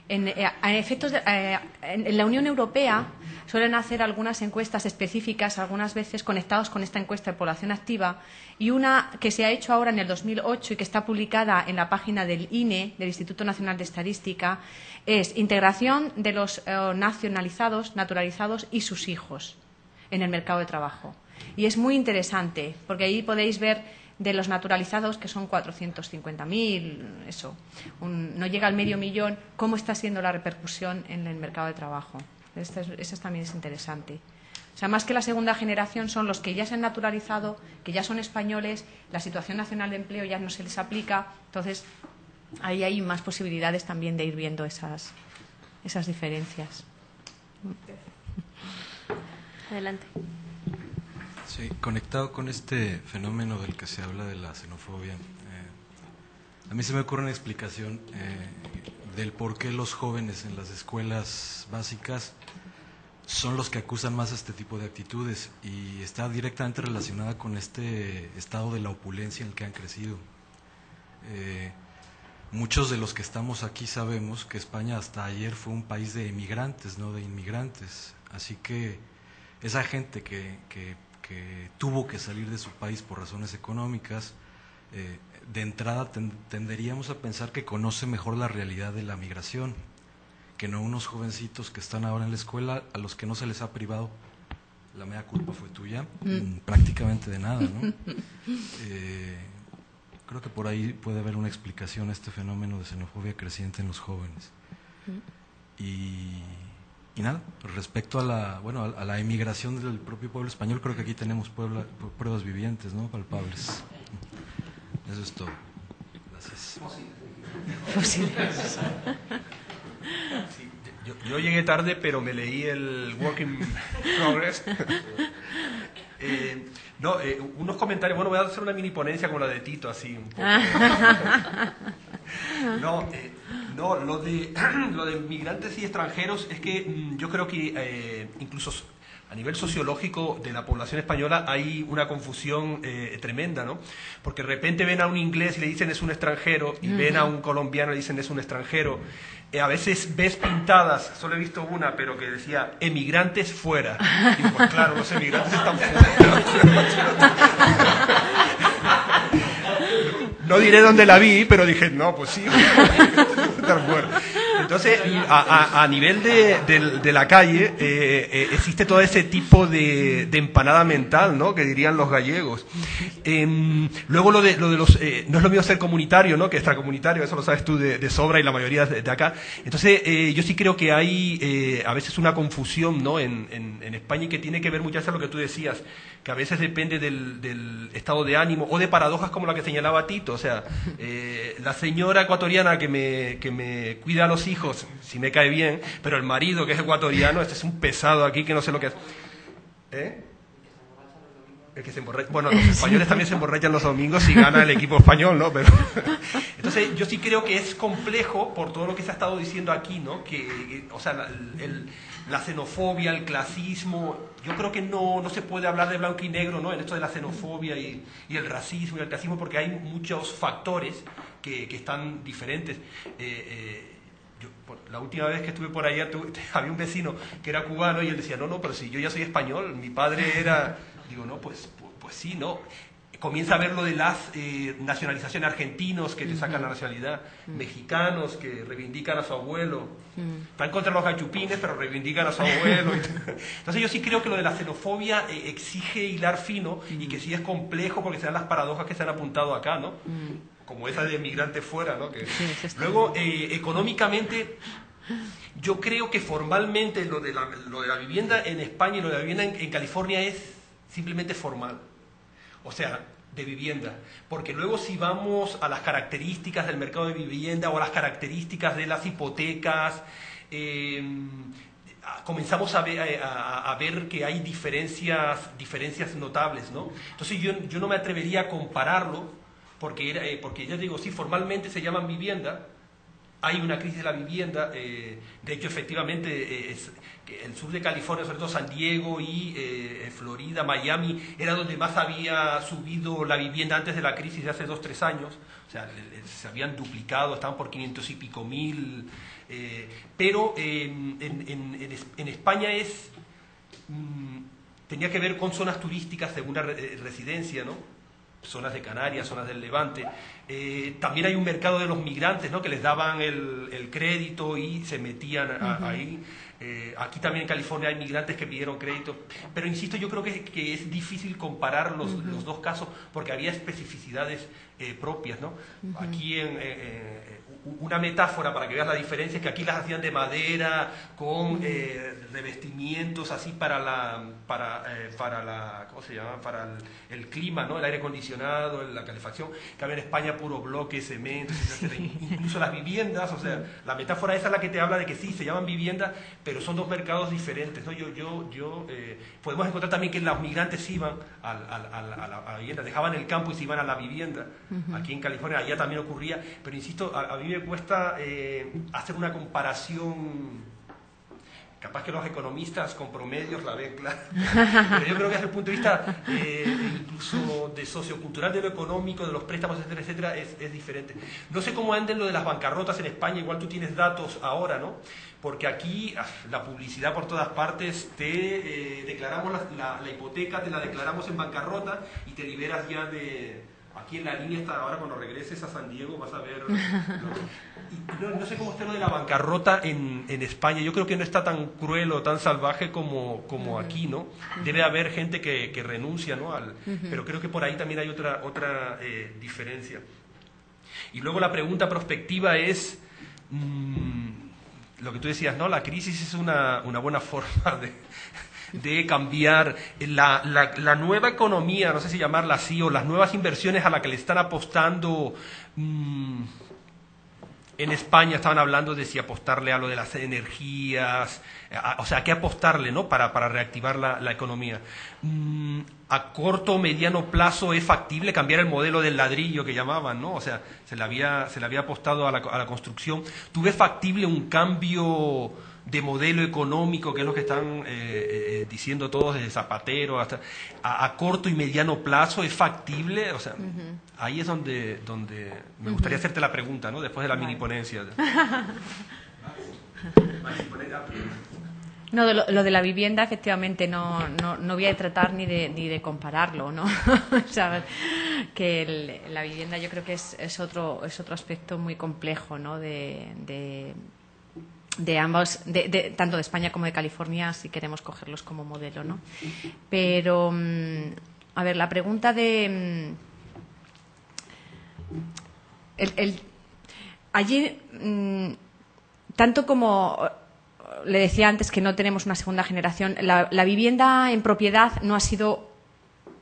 en la Unión Europea suelen hacer algunas encuestas específicas, algunas veces conectados con esta encuesta de población activa, y una que se ha hecho ahora en el 2008 y que está publicada en la página del INE, del Instituto Nacional de Estadística, es integración de los naturalizados y sus hijos en el mercado de trabajo. Y es muy interesante, porque ahí podéis ver de los naturalizados, que son 450.000, eso, no llega al medio millón, cómo está siendo la repercusión en el mercado de trabajo. Eso también es interesante. O sea, más que la segunda generación son los que ya se han naturalizado, que ya son españoles, la situación nacional de empleo ya no se les aplica, entonces ahí hay más posibilidades también de ir viendo esas diferencias. Adelante. Sí, conectado con este fenómeno del que se habla de la xenofobia, a mí se me ocurre una explicación del por qué los jóvenes en las escuelas básicas son los que acusan más este tipo de actitudes, y está directamente relacionada con este estado de la opulencia en el que han crecido. Muchos de los que estamos aquí sabemos que España hasta ayer fue un país de emigrantes, no de inmigrantes, así que esa gente que tuvo que salir de su país por razones económicas, de entrada tenderíamos a pensar que conoce mejor la realidad de la migración, que no unos jovencitos que están ahora en la escuela, a los que no se les ha privado, la mea culpa fue tuya, prácticamente de nada, ¿no? Creo que por ahí puede haber una explicación a este fenómeno de xenofobia creciente en los jóvenes. Y nada, respecto a la emigración del propio pueblo español, creo que aquí tenemos pruebas vivientes, ¿no? Palpables. Eso es todo. Gracias. Sí, yo llegué tarde, pero me leí el Work in Progress. Unos comentarios. Bueno, voy a hacer una mini ponencia como la de Tito, así un poco. Lo de migrantes y extranjeros es que yo creo que incluso a nivel sociológico de la población española hay una confusión tremenda, ¿no? Porque de repente ven a un inglés y le dicen es un extranjero, y ven a un colombiano y le dicen es un extranjero. A veces ves pintadas, solo he visto una, pero que decía emigrantes fuera. Y digo, pues claro, los emigrantes están fuera. No diré dónde la vi, pero dije, no, pues sí, estar fuera. Entonces, a nivel de la calle, existe todo ese tipo de empanada mental, ¿no? Que dirían los gallegos. Luego lo de los, no es lo mismo ser comunitario, ¿no? Que extracomunitario, eso lo sabes tú de sobra y la mayoría de acá. Entonces, yo sí creo que hay a veces una confusión, ¿no? En España, y que tiene que ver muchas veces lo que tú decías, que a veces depende del estado de ánimo o de paradojas como la que señalaba Tito. O sea, la señora ecuatoriana que me cuida a los hijos, si me cae bien, pero el marido que es ecuatoriano, este es un pesado aquí que no sé lo que es. El que se emborracha. Bueno, los españoles también se emborrachan los domingos si gana el equipo español, ¿no? Pero entonces yo sí creo que es complejo por todo lo que se ha estado diciendo aquí, ¿no? Que, o sea, la xenofobia, el clasismo, yo creo que no se puede hablar de blanco y negro, ¿no? En esto de la xenofobia y el racismo y el clasismo, porque hay muchos factores que están diferentes. La última vez que estuve por allá había un vecino que era cubano y él decía, no, pero si yo ya soy español, mi padre era... Digo, no, pues sí, ¿no? Comienza a ver lo de las nacionalizaciones, argentinos que le sacan la nacionalidad, mexicanos que reivindican a su abuelo, están contra los gachupines pero reivindican a su abuelo. Entonces yo sí creo que lo de la xenofobia exige hilar fino, y que sí es complejo porque se dan las paradojas que se han apuntado acá, ¿no? Como esa de migrante fuera, ¿no? Que... Luego, económicamente... Yo creo que formalmente lo de la vivienda en España y lo de la vivienda en California es simplemente formal. O sea, de vivienda. Porque luego si vamos a las características del mercado de vivienda o a las características de las hipotecas, comenzamos a ver que hay diferencias notables, ¿no? Entonces yo no me atrevería a compararlo porque ya digo, sí, formalmente se llaman vivienda. Hay una crisis de la vivienda, de hecho efectivamente el sur de California, sobre todo San Diego y Florida, Miami, era donde más había subido la vivienda antes de la crisis de hace 2-3 años, o sea, se habían duplicado, estaban por 500 y pico mil, pero en España tenía que ver con zonas turísticas, segunda residencia, ¿no? Zonas de Canarias, zonas del Levante. También hay un mercado de los migrantes, ¿no? Que les daban el crédito y se metían ahí. Aquí también en California hay migrantes que pidieron crédito. Pero insisto, yo creo que es difícil comparar los dos casos porque había especificidades propias, ¿no? Aquí una metáfora para que veas la diferencia es que aquí las hacían de madera con revestimientos así para ¿cómo se llama? Para el clima, ¿no? El aire acondicionado, la calefacción. Que había en España puro bloque, cemento, etcétera. Incluso las viviendas, o sea, la metáfora esa es la que te habla de que sí, se llaman viviendas, pero son dos mercados diferentes, ¿no? Podemos encontrar también que los migrantes iban a la vivienda, dejaban el campo y se iban a la vivienda. Aquí en California, allá también ocurría, pero insisto, a mí me cuesta hacer una comparación. Capaz que los economistas con promedios la ven clara, pero yo creo que desde el punto de vista incluso de sociocultural, de lo económico, de los préstamos, etcétera, etcétera, es diferente. No sé cómo anden lo de las bancarrotas en España, igual tú tienes datos ahora, ¿no? Porque aquí la publicidad por todas partes, te declaramos la hipoteca, te la declaramos en bancarrota y te liberas ya de... Aquí en la línea está ahora, cuando regreses a San Diego vas a ver... No sé cómo está lo de la bancarrota en España. Yo creo que no está tan cruel o tan salvaje como aquí, ¿no? Debe haber gente que renuncia, ¿no? Pero creo que por ahí también hay otra diferencia. Y luego la pregunta prospectiva es... lo que tú decías, ¿no? La crisis es una buena forma de cambiar la nueva economía, no sé si llamarla así, o las nuevas inversiones a las que le están apostando. En España estaban hablando de si apostarle a lo de las energías, o sea, ¿qué apostarle, no? Para reactivar la economía. A corto o mediano plazo es factible cambiar el modelo del ladrillo que llamaban, ¿no? O sea, se le había apostado a la construcción. ¿Tú ves factible un cambio de modelo económico, que es lo que están diciendo todos desde Zapatero hasta a corto y mediano plazo? ¿Es factible? O sea, ahí es donde me gustaría hacerte la pregunta, ¿no? Después de la mini ponencia. No, lo de la vivienda, efectivamente, no voy a tratar ni de compararlo, ¿no? O sea, que la vivienda yo creo que es otro aspecto muy complejo, ¿no? De ambos, tanto de España como de California, si queremos cogerlos como modelo, ¿no? Pero, a ver, la pregunta de... allí, tanto como le decía antes que no tenemos una segunda generación, la vivienda en propiedad no ha sido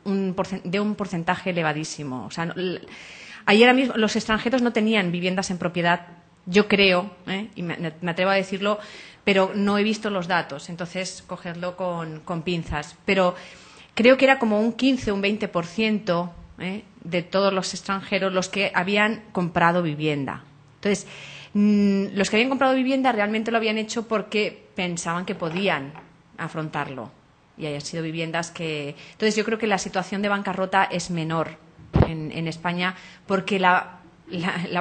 de un porcentaje elevadísimo. O sea, ayer mismo los extranjeros no tenían viviendas en propiedad. Yo creo, y me atrevo a decirlo, pero no he visto los datos, entonces cogerlo con pinzas. Pero creo que era como un 15 o un 20% de todos los extranjeros los que habían comprado vivienda. Entonces, los que habían comprado vivienda realmente lo habían hecho porque pensaban que podían afrontarlo. Y hayan sido viviendas que... Entonces, yo creo que la situación de bancarrota es menor en España porque la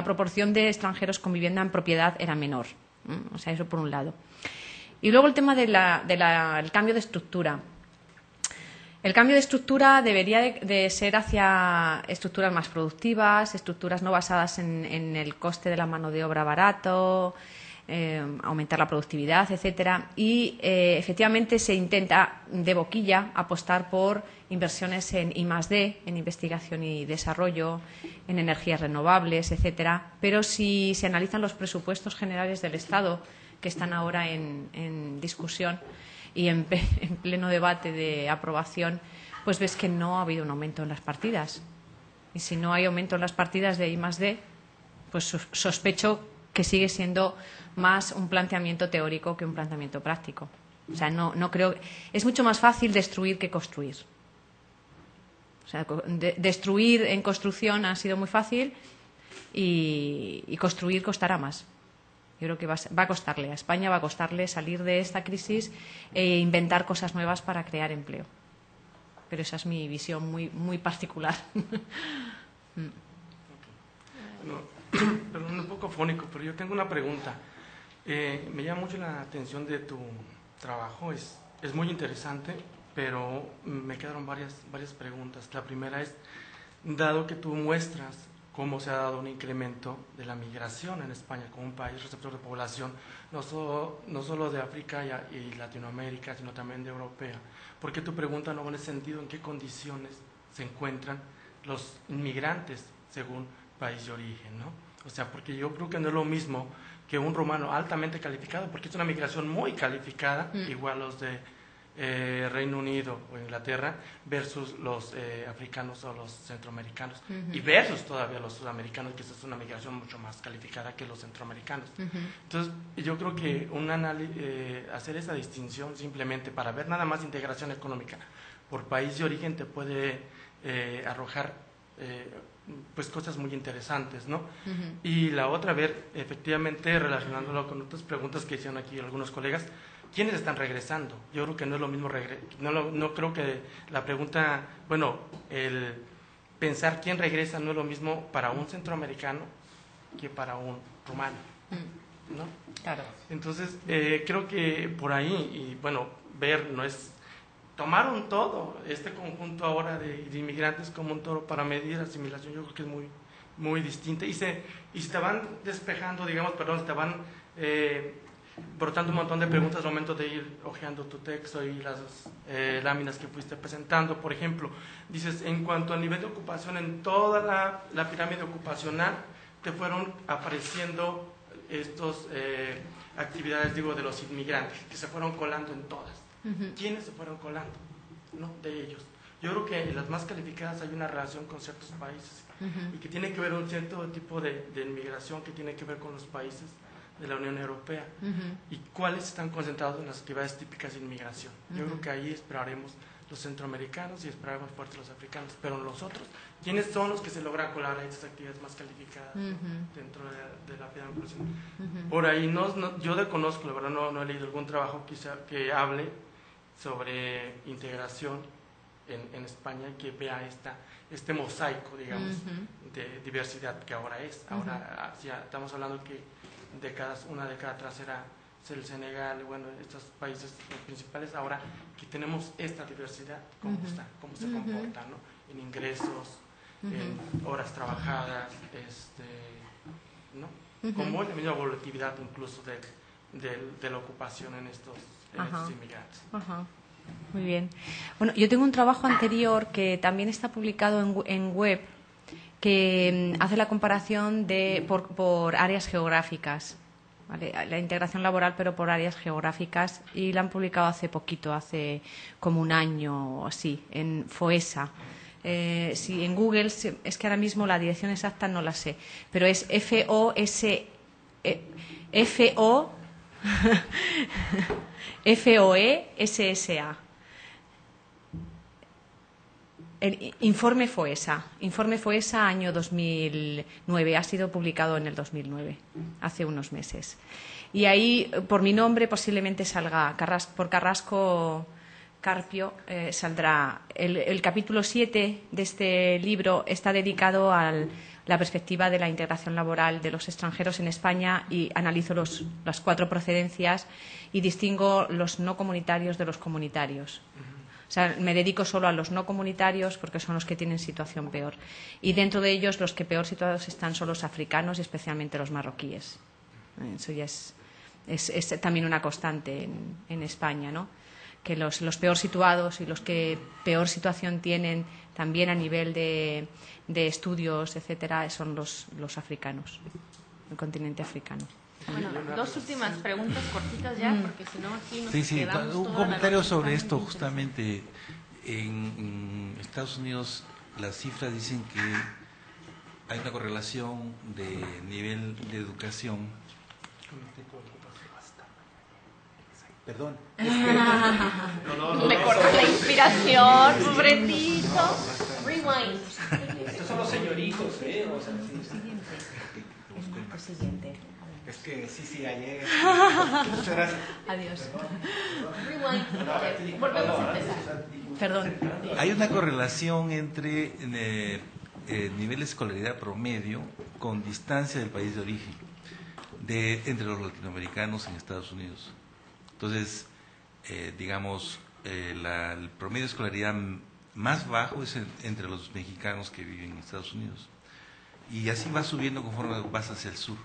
proporción de extranjeros con vivienda en propiedad era menor. O sea, eso por un lado. Y luego el tema del cambio de estructura. El cambio de estructura debería de ser hacia estructuras más productivas, estructuras no basadas en el coste de la mano de obra barato, aumentar la productividad, etcétera. Y efectivamente se intenta de boquilla apostar por inversiones en I+D, en investigación y desarrollo, en energías renovables, etcétera. Pero si se analizan los presupuestos generales del Estado, que están ahora en discusión y en pleno debate de aprobación, pues ves que no ha habido un aumento en las partidas. Y si no hay aumento en las partidas de I+D, pues sospecho que sigue siendo más un planteamiento teórico que un planteamiento práctico. O sea, no creo. Es mucho más fácil destruir que construir. O sea, destruir en construcción ha sido muy fácil y construir costará más. Yo creo que va a costarle, a España va a costarle salir de esta crisis e inventar cosas nuevas para crear empleo. Pero esa es mi visión muy particular. Bueno, perdón, un poco fónico, pero yo tengo una pregunta. Me llama mucho la atención de tu trabajo, es muy interesante, pero me quedaron varias preguntas. La primera es, dado que tú muestras cómo se ha dado un incremento de la migración en España como un país receptor de población, no solo de África y Latinoamérica, sino también de Europea, ¿por qué tu pregunta no va en el sentido en qué condiciones se encuentran los inmigrantes según país de origen, ¿no? O sea, porque yo creo que no es lo mismo que un rumano altamente calificado, porque es una migración muy calificada, igual los de Reino Unido o Inglaterra, versus los africanos o los centroamericanos, y versus todavía los sudamericanos, que es una migración mucho más calificada que los centroamericanos. Entonces, yo creo que un hacer esa distinción simplemente para ver nada más integración económica por país de origen te puede arrojar pues cosas muy interesantes, ¿no? Y la otra, ver, efectivamente, relacionándolo con otras preguntas que hicieron aquí algunos colegas, ¿quiénes están regresando? Yo creo que no es lo mismo, no creo que la pregunta, bueno, el pensar quién regresa no es lo mismo para un centroamericano que para un rumano, ¿no? Claro. Entonces, creo que por ahí, y bueno, ver, no es... Tomaron todo, este conjunto ahora de inmigrantes como un toro para medir asimilación, yo creo que es muy distinta. Y se te van despejando, digamos, se te van brotando un montón de preguntas al momento de ir hojeando tu texto y las láminas que fuiste presentando. Por ejemplo, dices, en cuanto al nivel de ocupación, en toda la pirámide ocupacional, te fueron apareciendo estas actividades, digo, de los inmigrantes, que se fueron colando en todas. ¿Quiénes se fueron colando? ¿No? De ellos. Yo creo que en las más calificadas hay una relación con ciertos países y que tiene que ver un cierto tipo de inmigración que tiene que ver con los países de la Unión Europea y cuáles están concentrados en las actividades típicas de inmigración. Yo creo que ahí esperaremos los centroamericanos y esperaremos fuerte los africanos, pero los otros, ¿quiénes son los que se logran colar a estas actividades más calificadas dentro de la pirámide profesional? Por ahí yo desconozco, la verdad no he leído algún trabajo que hable sobre integración en España, que vea este mosaico, digamos, de diversidad que ahora es. Ahora ya estamos hablando que una década atrás era el Senegal, bueno, estos países principales, ahora que tenemos esta diversidad, cómo se comporta, ¿no? En ingresos, en horas trabajadas, ¿no? Como la misma volatilidad incluso de la ocupación en estos inmigrantes. Muy bien. Bueno, yo tengo un trabajo anterior que también está publicado en web, que hace la comparación por áreas geográficas, ¿vale? La integración laboral, pero por áreas geográficas, y la han publicado hace poquito, hace como un año o así, en FOESA. Si en Google, es que ahora mismo la dirección exacta no la sé, pero es FOESSA. El informe FOESA año 2009, ha sido publicado en el 2009, hace unos meses. Y ahí, por mi nombre, posiblemente salga, por Carrasco Carpio, saldrá. El capítulo 7 de este libro está dedicado a la perspectiva de la integración laboral de los extranjeros en España, y analizo las 4 procedencias y distingo los no comunitarios de los comunitarios. O sea, me dedico solo a los no comunitarios porque son los que tienen situación peor. Y dentro de ellos, los que peor situados están son los africanos y especialmente los marroquíes. Eso ya es también una constante en España, ¿no? Que los peor situados y los que peor situación tienen también a nivel de estudios, etcétera, son los africanos, el continente africano. Bueno, dos últimas preguntas cortitas ya, porque si no aquí nos Sí, quedamos un toda la comentario noche. sobre Está esto. muy Justamente en Estados Unidos las cifras dicen que hay una correlación de nivel de educación. Perdón. Me corta la inspiración, pobrecito. Rewind. Estos son los señoritos, O sea, Siguiente. Es que sí, ayer. Muchas gracias. Adiós. Rewind. Volvemos a empezar. Perdón. Hay una correlación entre nivel de escolaridad promedio con distancia del país de origen entre los latinoamericanos en Estados Unidos. Entonces, digamos, el promedio de escolaridad más bajo es entre los mexicanos que viven en Estados Unidos. Y así va subiendo conforme vas hacia el sur.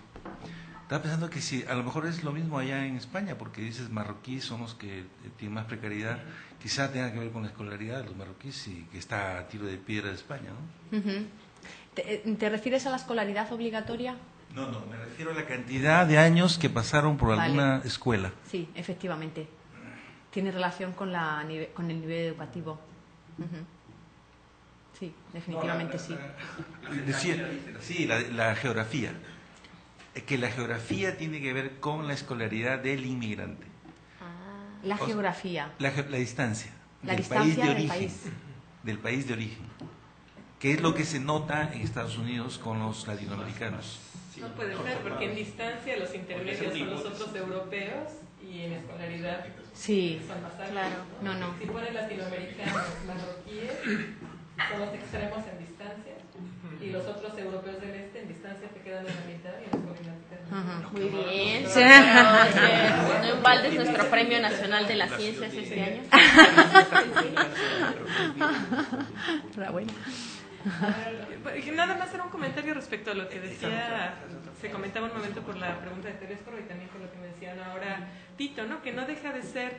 Estaba pensando que si a lo mejor es lo mismo allá en España, porque dices marroquíes son los que tienen más precariedad, quizá tenga que ver con la escolaridad de los marroquíes y que está a tiro de piedra de España, ¿no? Uh-huh. ¿Te refieres a la escolaridad obligatoria? No, me refiero a la cantidad de años que pasaron por alguna escuela. Sí, efectivamente. Tiene relación con el nivel educativo. Uh-huh. Sí, definitivamente sí. Sí, la geografía. Que la geografía tiene que ver con la escolaridad del inmigrante. La geografía. La distancia. La del distancia país de del origen. país. Del país de origen. Que es lo que se nota en Estados Unidos con los latinoamericanos. No puede ser, porque en distancia los intermedios son los otros europeos y en escolaridad son más altos. Claro. No. Si ponen latinoamericanos, marroquíes, son los extremos en distancia, y los otros europeos del este en distancia te quedan en la mitad y en escolaridad te quedan. Muy bien. No embaldes nuestro Premio Nacional de las Ciencias este año. Enhorabuena. Nada más era un comentario respecto a lo que decía, se comentaba un momento por la pregunta de Telésforo y también por lo que me decían ahora Tito, ¿no? Que no deja de ser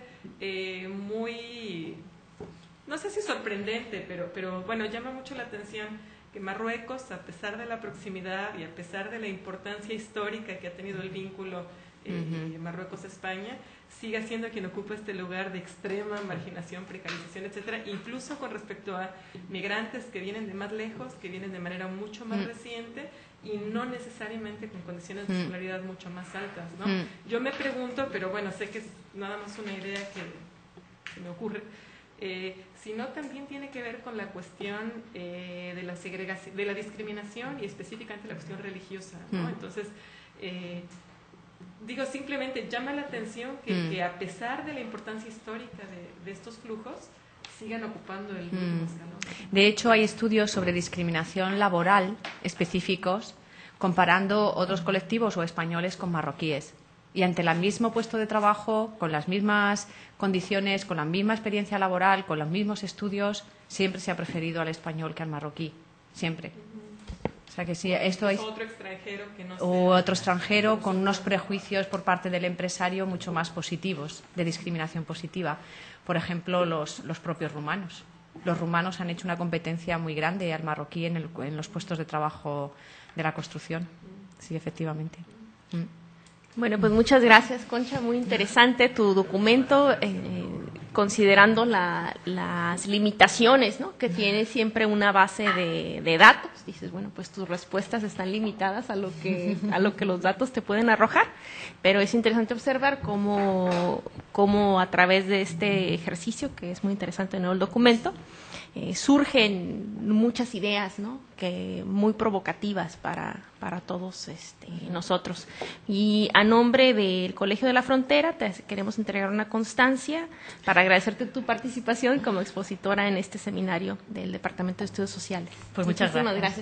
muy, no sé si sorprendente, pero bueno, llama mucho la atención que Marruecos, a pesar de la proximidad y a pesar de la importancia histórica que ha tenido el vínculo Marruecos-España, siga siendo quien ocupa este lugar de extrema marginación, precarización, etcétera, incluso con respecto a migrantes que vienen de más lejos, que vienen de manera mucho más reciente y no necesariamente con condiciones de escolaridad mucho más altas, ¿no? Yo me pregunto, pero bueno, sé que es nada más una idea que me ocurre, si no también tiene que ver con la cuestión de la segregación, de la discriminación y específicamente la cuestión religiosa, ¿no? Entonces, digo, simplemente llama la atención que a pesar de la importancia histórica de estos flujos, sigan ocupando el último escalón. De hecho, hay estudios sobre discriminación laboral específicos comparando otros colectivos o españoles con marroquíes. Y ante el mismo puesto de trabajo, con las mismas condiciones, con la misma experiencia laboral, con los mismos estudios, siempre se ha preferido al español que al marroquí. Siempre. O sea que sí, esto es otro extranjero que no otro extranjero con unos prejuicios por parte del empresario mucho más positivos, de discriminación positiva. Por ejemplo, los propios rumanos. Los rumanos han hecho una competencia muy grande al marroquí en los puestos de trabajo de la construcción. Sí, efectivamente. Bueno, pues muchas gracias, Concha. Muy interesante tu documento, considerando las limitaciones, ¿no?, que tiene siempre una base de datos. Dices, bueno, pues tus respuestas están limitadas a lo que los datos te pueden arrojar, pero es interesante observar cómo a través de este ejercicio, que es muy interesante, ¿no?, el documento, surgen muchas ideas, ¿no?, que muy provocativas para todos nosotros. Y a nombre del Colegio de la Frontera te queremos entregar una constancia para agradecerte tu participación como expositora en este seminario del Departamento de Estudios Sociales. Pues muchas gracias.